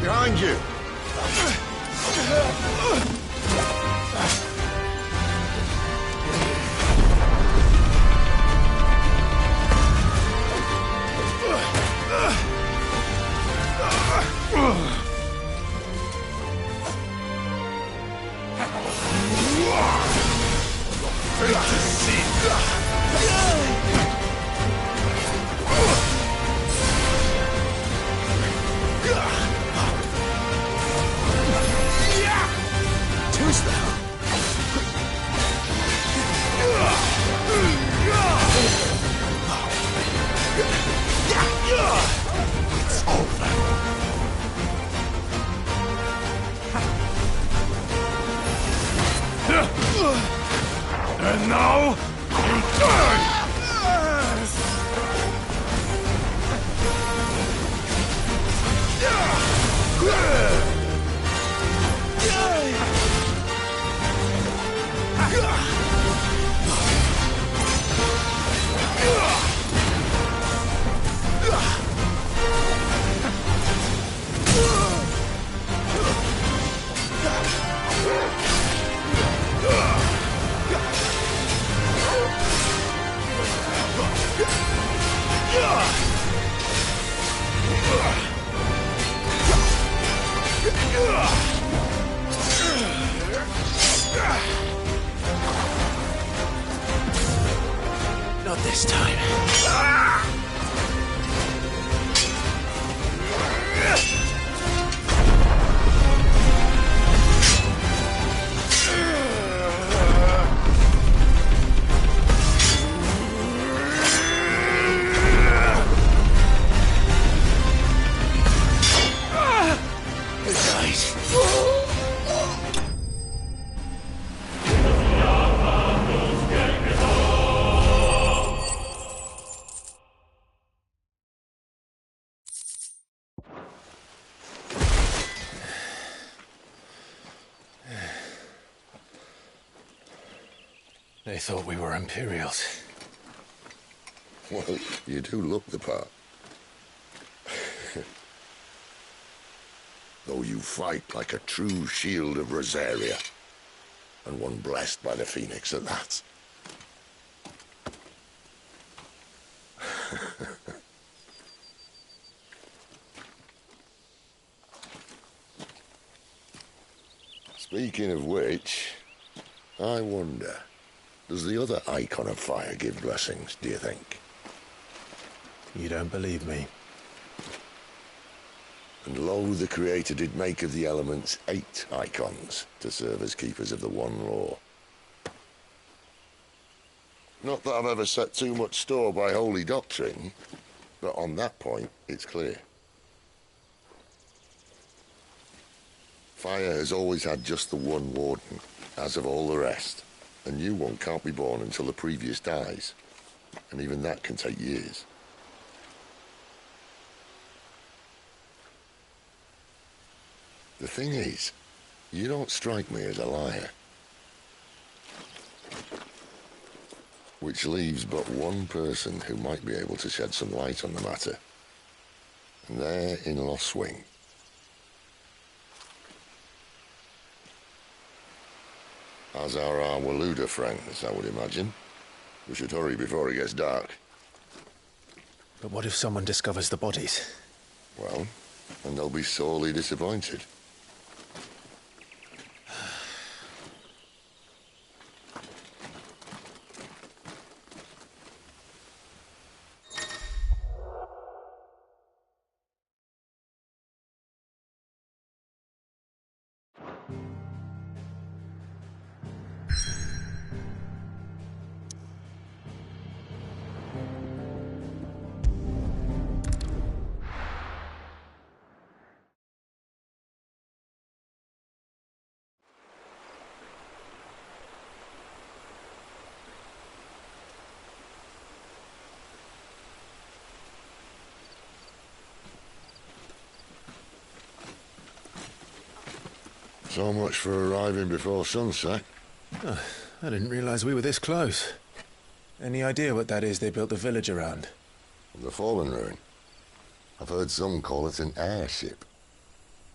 Behind you! this time. They thought we were Imperials. Well, you do look the part. Though you fight like a true shield of Rosaria, and one blessed by the Phoenix at that. Speaking of which, I wonder, does the other icon of fire give blessings, do you think? You don't believe me? And lo, the Creator did make of the elements 8 icons to serve as keepers of the one law. Not that I've ever set too much store by holy doctrine, but on that point, it's clear. Fire has always had just the one warden, as of all the rest. A new one can't be born until the previous dies, and even that can take years. The thing is, you don't strike me as a liar. Which leaves but one person who might be able to shed some light on the matter. And they're in Lost Swing. As are our Waluda friends, I would imagine. We should hurry before it gets dark. But what if someone discovers the bodies? Well, and they'll be sorely disappointed. So much for arriving before sunset. Oh, I didn't realize we were this close. Any idea what that is they built the village around? The fallen ruin. I've heard some call it an airship.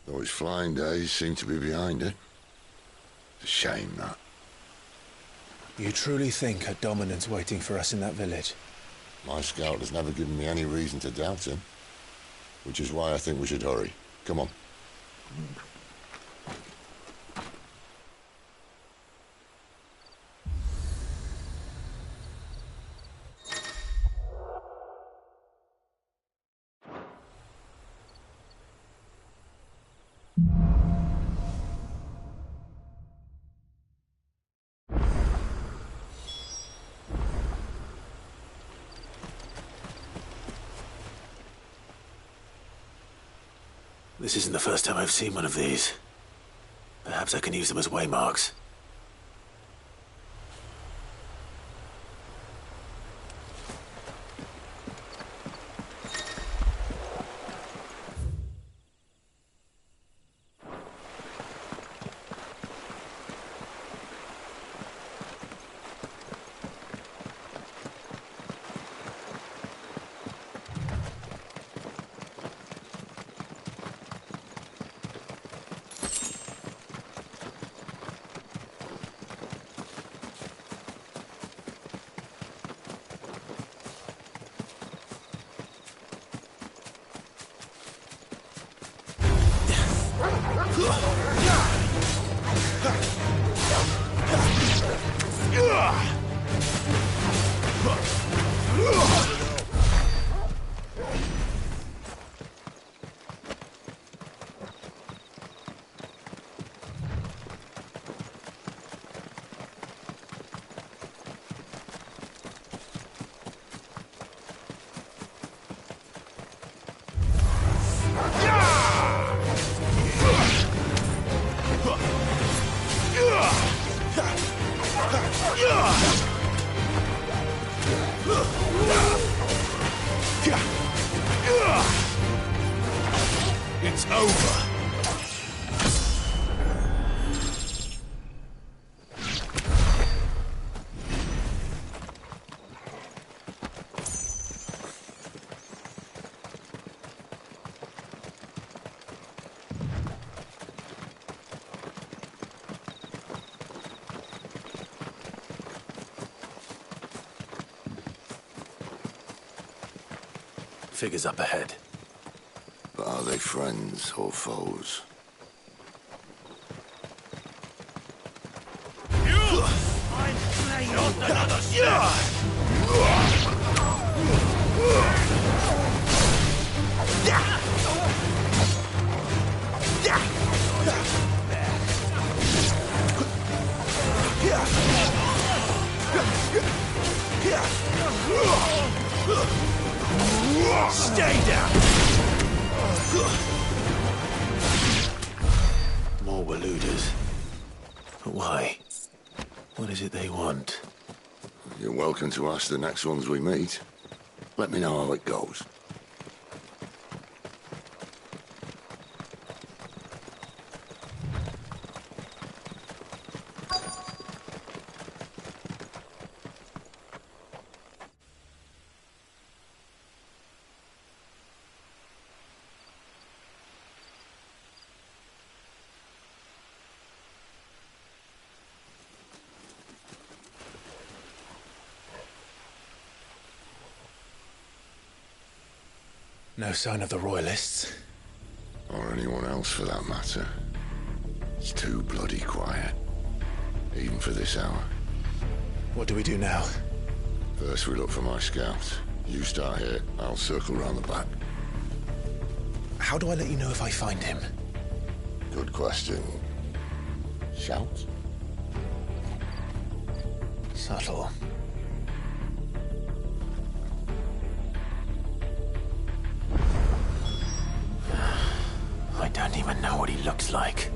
Though its flying days seem to be behind it. It's a shame, that. You truly think a dominant's waiting for us in that village? My scout has never given me any reason to doubt him. Which is why I think we should hurry. Come on. This isn't the first time I've seen one of these. Perhaps I can use them as waymarks. It's over. Figures up ahead. But are they friends or foes? Stay down! More Waluders. But why? What is it they want? You're welcome to ask the next ones we meet. Let me know how it goes. No sign of the Royalists. Or anyone else for that matter. It's too bloody quiet. Even for this hour. What do we do now? First we look for my scout. You start here, I'll circle round the back. How do I let you know if I find him? Good question. Shout? Subtle. I don't even know what he looks like.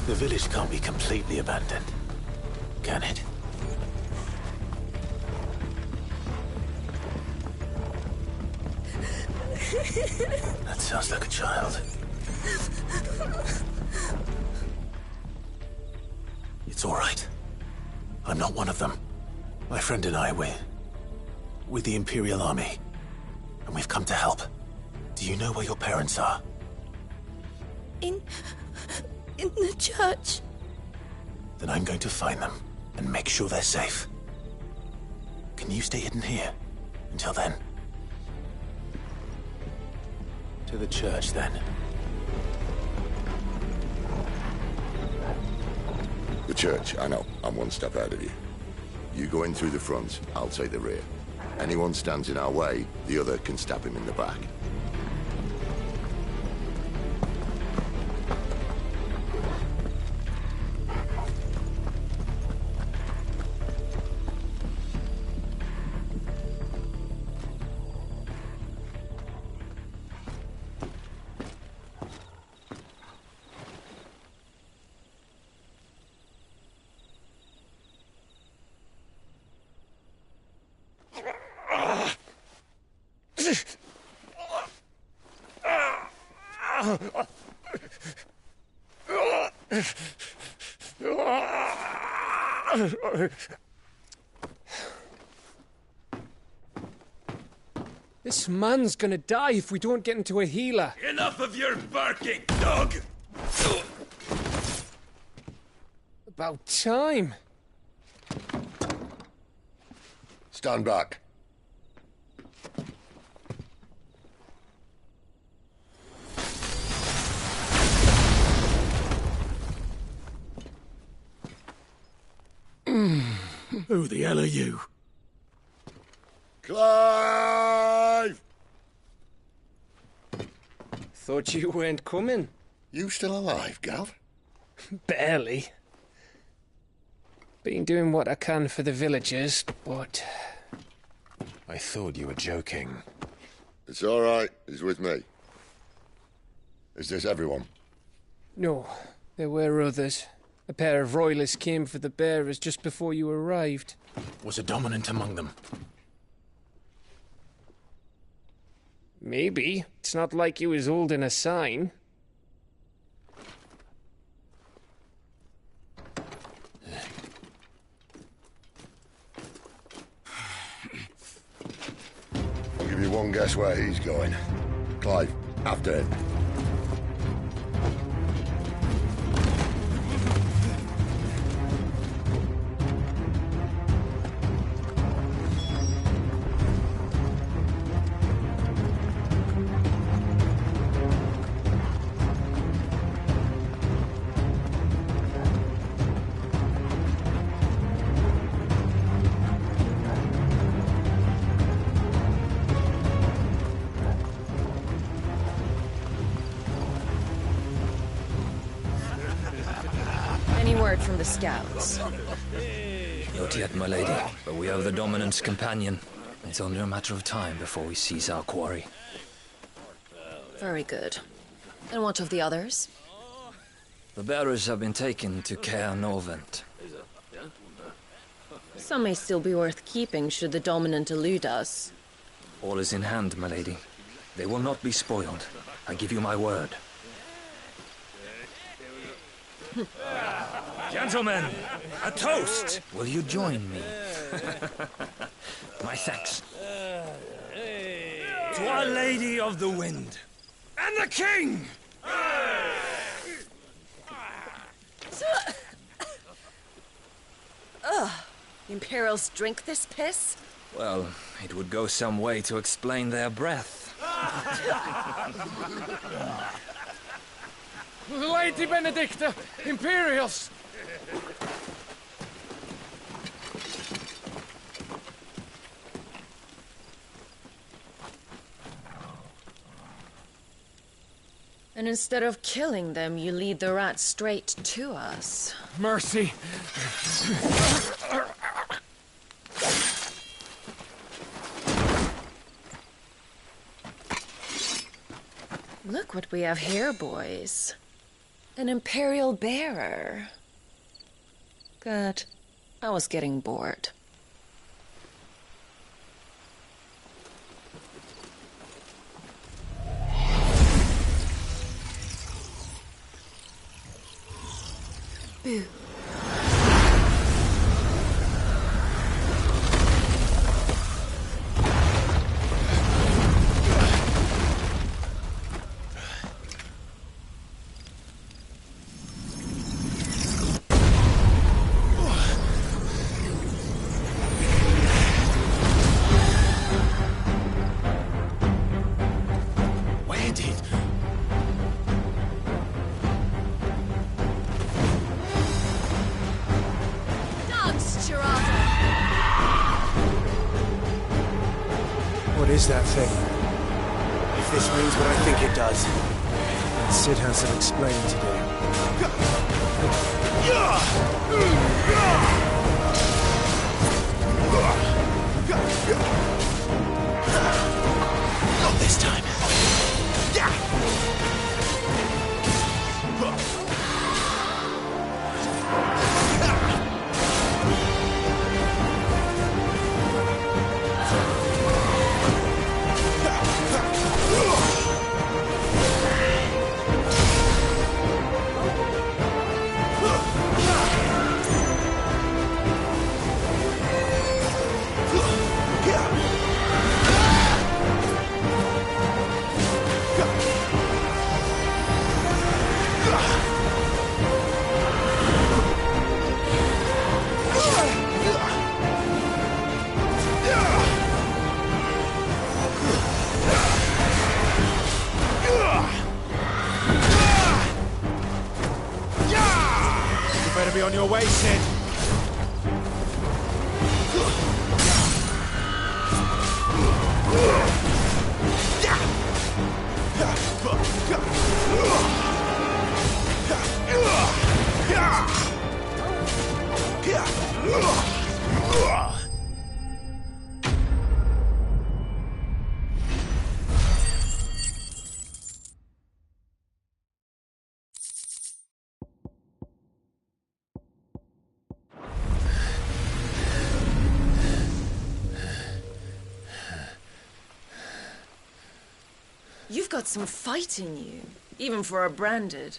The village can't be completely abandoned, can it? That sounds like a child. It's all right. I'm not one of them. My friend and I, we're with the Imperial Army, and we've come to help. Do you know where your parents are? In the church. Then I'm going to find them and make sure they're safe. Can you stay hidden here until then? To the church, then. The church, I know. I'm one step ahead of you. You go in through the front, I'll take the rear. Anyone stands in our way, the other can stab him in the back. This man's gonna die if we don't get into a healer. Enough of your barking, dog! About time. Stand back. Who the hell are you? Clive! Thought you weren't coming. You still alive, Gav? Barely. Been doing what I can for the villagers, but... I thought you were joking. It's all right. He's with me. Is this everyone? No, there were others. A pair of royalists came for the bearers just before you arrived. Was a dominant among them? Maybe. It's not like he was holding a sign. I'll give you one guess where he's going. Clive, after him. From the scouts. Not yet, my lady, but we have the Dominant's companion. It's only a matter of time before we seize our quarry. Very good. And what of the others? The bearers have been taken to Caer Norvent. Some may still be worth keeping should the Dominant elude us. All is in hand, my lady. They will not be spoiled. I give you my word. Gentlemen, a toast! Will you join me? My thanks. To Our Lady of the Wind. And the King! Ugh. Imperials drink this piss? Well, it would go some way to explain their breath. Lady Benedicta! Imperials! And instead of killing them, you lead the rats straight to us. Mercy! Look what we have here, boys. An Imperial bearer. Good. I was getting bored. Boo. What is that thing? If this means what I think it does, then Sid has some explaining to do. Not this time. Better be on your way, Sid. You've got some fight in you, even for a branded.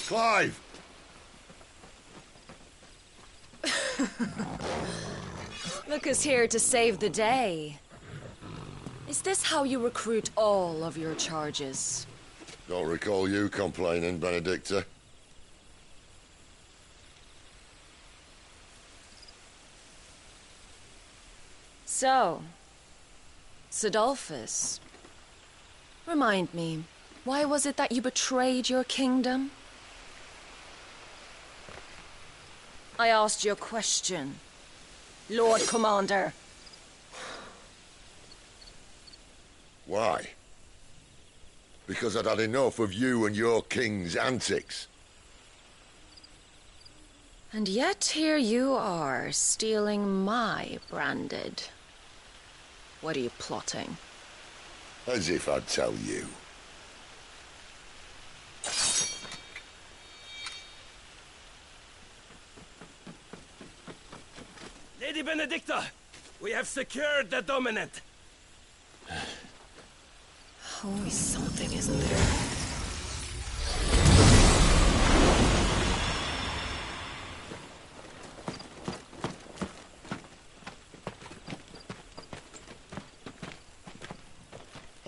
Clive! Look who's here to save the day. Is this how you recruit all of your charges? Don't recall you complaining, Benedicta. So, Sidolphus, remind me, why was it that you betrayed your kingdom? I asked you a question, Lord Commander. Why? Because I'd had enough of you and your king's antics. And yet here you are, stealing my branded. What are you plotting? As if I'd tell you. Lady Benedicta, we have secured the dominant. Always something, isn't there?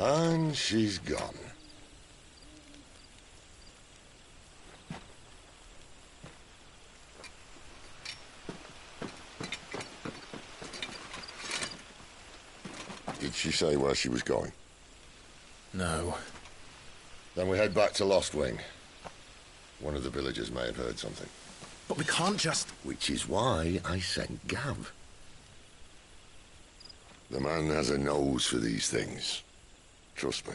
And she's gone. Did she say where she was going? No. Then we head back to Lost Wing. One of the villagers may have heard something. But we can't just... Which is why I sent Gav. The man has a nose for these things. Trust me.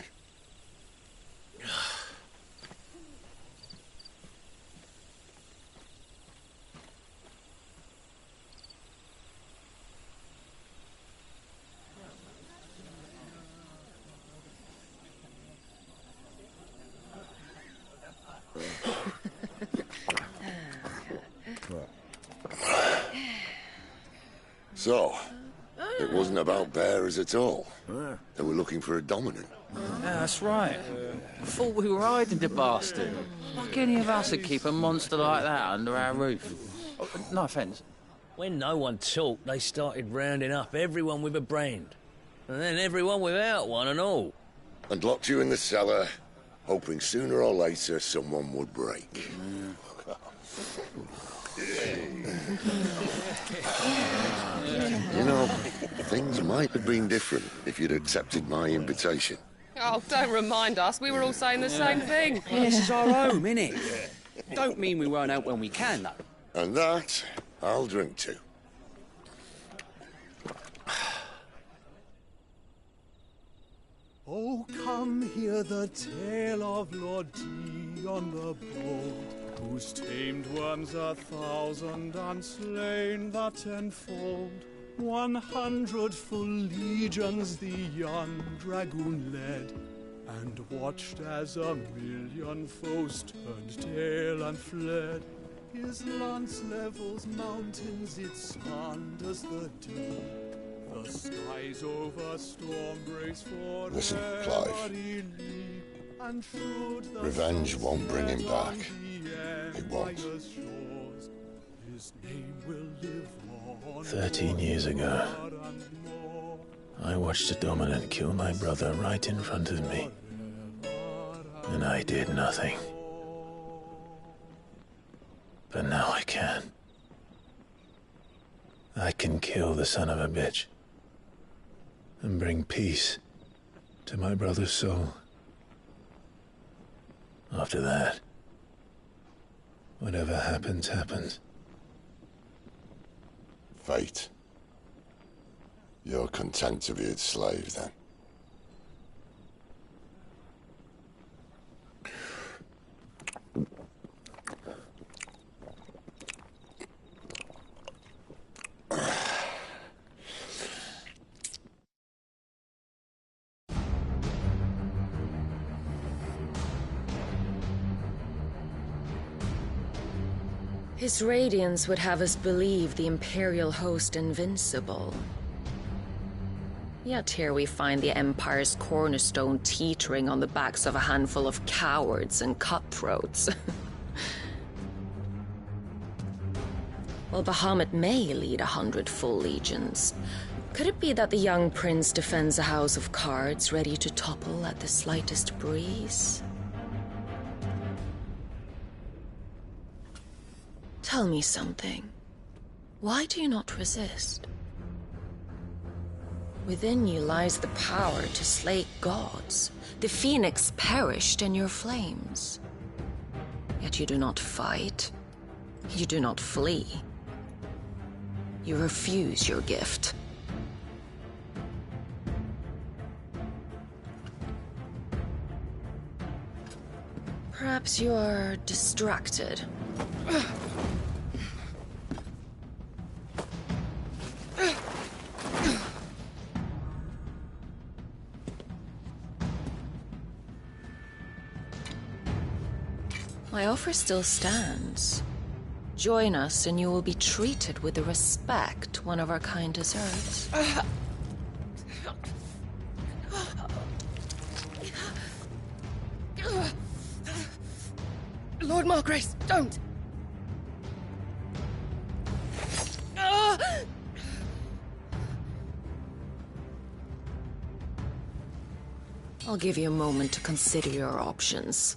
So, it wasn't about bearers at all. They were looking for a dominant. Yeah, that's right. I thought we were hiding the bastard. Like any of us would keep a monster like that under our roof. Oh, no offence. When no one talked, they started rounding up everyone with a brand. And then everyone without one and all. And locked you in the cellar, hoping sooner or later someone would break. You know, things might have been different if you'd accepted my invitation. Oh, don't remind us. We were all saying the same thing. Well, this is our home, innit? Don't mean we won't out when we can, though. And that, I'll drink to. Oh, come hear the tale of Lord D on the bold, whose tamed worms 1,000 and slain the tenfold. 100 full legions the young dragoon led, and watched as 1,000,000 foes turned tail and fled. His lance levels mountains, it slanders the deep. The skies over storm breaks for Listen, Clive. Revenge won't bring him back. It won't. 13 years ago, I watched a dominant kill my brother right in front of me. And I did nothing. But now I can. I can kill the son of a bitch. And bring peace to my brother's soul. After that, whatever happens, happens. Fate. You're content to be its slave, then? His radiance would have us believe the Imperial host invincible. Yet here we find the Empire's cornerstone teetering on the backs of a handful of cowards and cutthroats. While Bahamut may lead 100 full legions, could it be that the young prince defends a house of cards ready to topple at the slightest breeze? Tell me something. Why do you not resist? Within you lies the power to slay gods. The phoenix perished in your flames. Yet you do not fight. You do not flee. You refuse your gift. Perhaps you are distracted. My offer still stands. Join us and you will be treated with the respect one of our kind deserves. Lord Margrace, don't! I'll give you a moment to consider your options.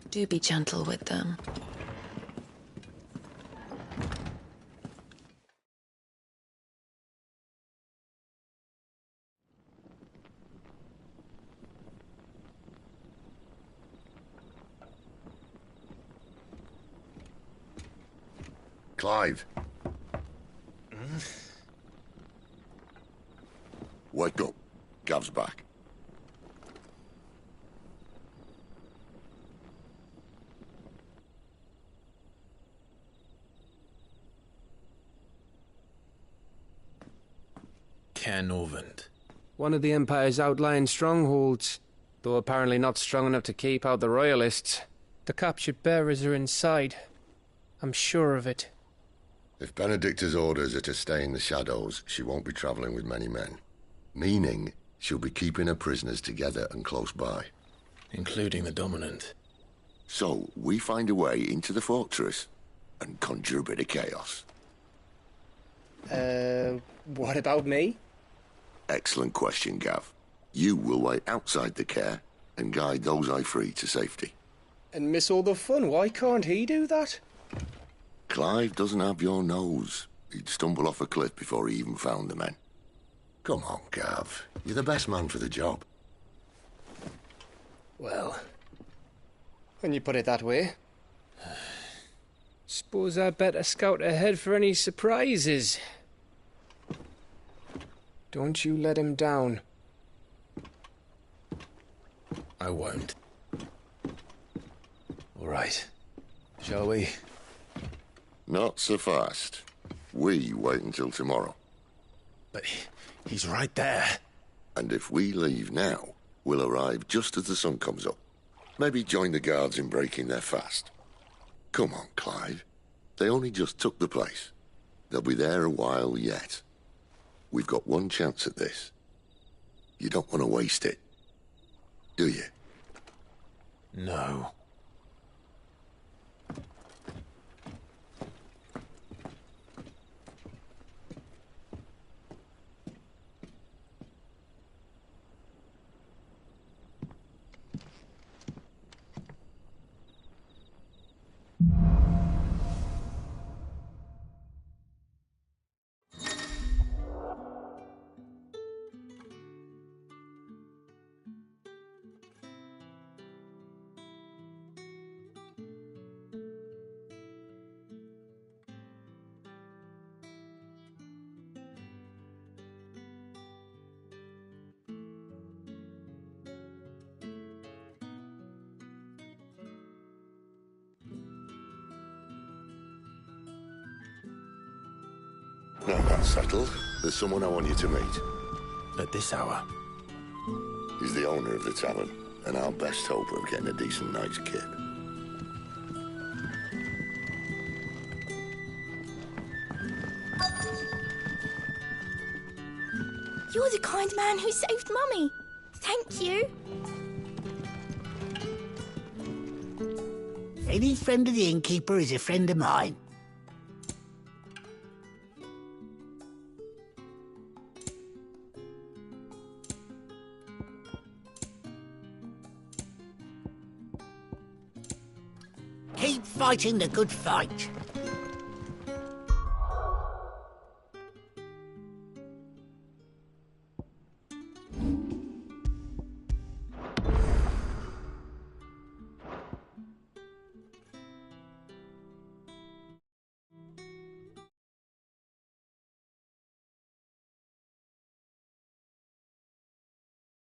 Do be gentle with them. Clive. Wake up. Gav's back. Canovant. One of the Empire's outlying strongholds, though apparently not strong enough to keep out the Royalists. The captured bearers are inside. I'm sure of it. If Benedicta's orders are to stay in the shadows, she won't be travelling with many men. Meaning, she'll be keeping her prisoners together and close by. Including the Dominant. So, we find a way into the fortress and conjure a bit of chaos. What about me? Excellent question, Gav. You will wait outside the care and guide those I free to safety. And miss all the fun. Why can't he do that? Clive doesn't have your nose. He'd stumble off a cliff before he even found the men. Come on, Gav. You're the best man for the job. Well, when you put it that way. Suppose I'd better scout ahead for any surprises. Don't you let him down. I won't. All right. Shall we? Not so fast. We wait until tomorrow. But he's right there. And if we leave now, we'll arrive just as the sun comes up. Maybe join the guards in breaking their fast. Come on, Clive. They only just took the place. They'll be there a while yet. We've got one chance at this. You don't want to waste it, do you? No. Now that's settled. There's someone I want you to meet. At this hour? He's the owner of the tavern, and our best hope of getting a decent night's kip. You're the kind man who saved Mummy. Thank you. Any friend of the innkeeper is a friend of mine. Keep fighting the good fight.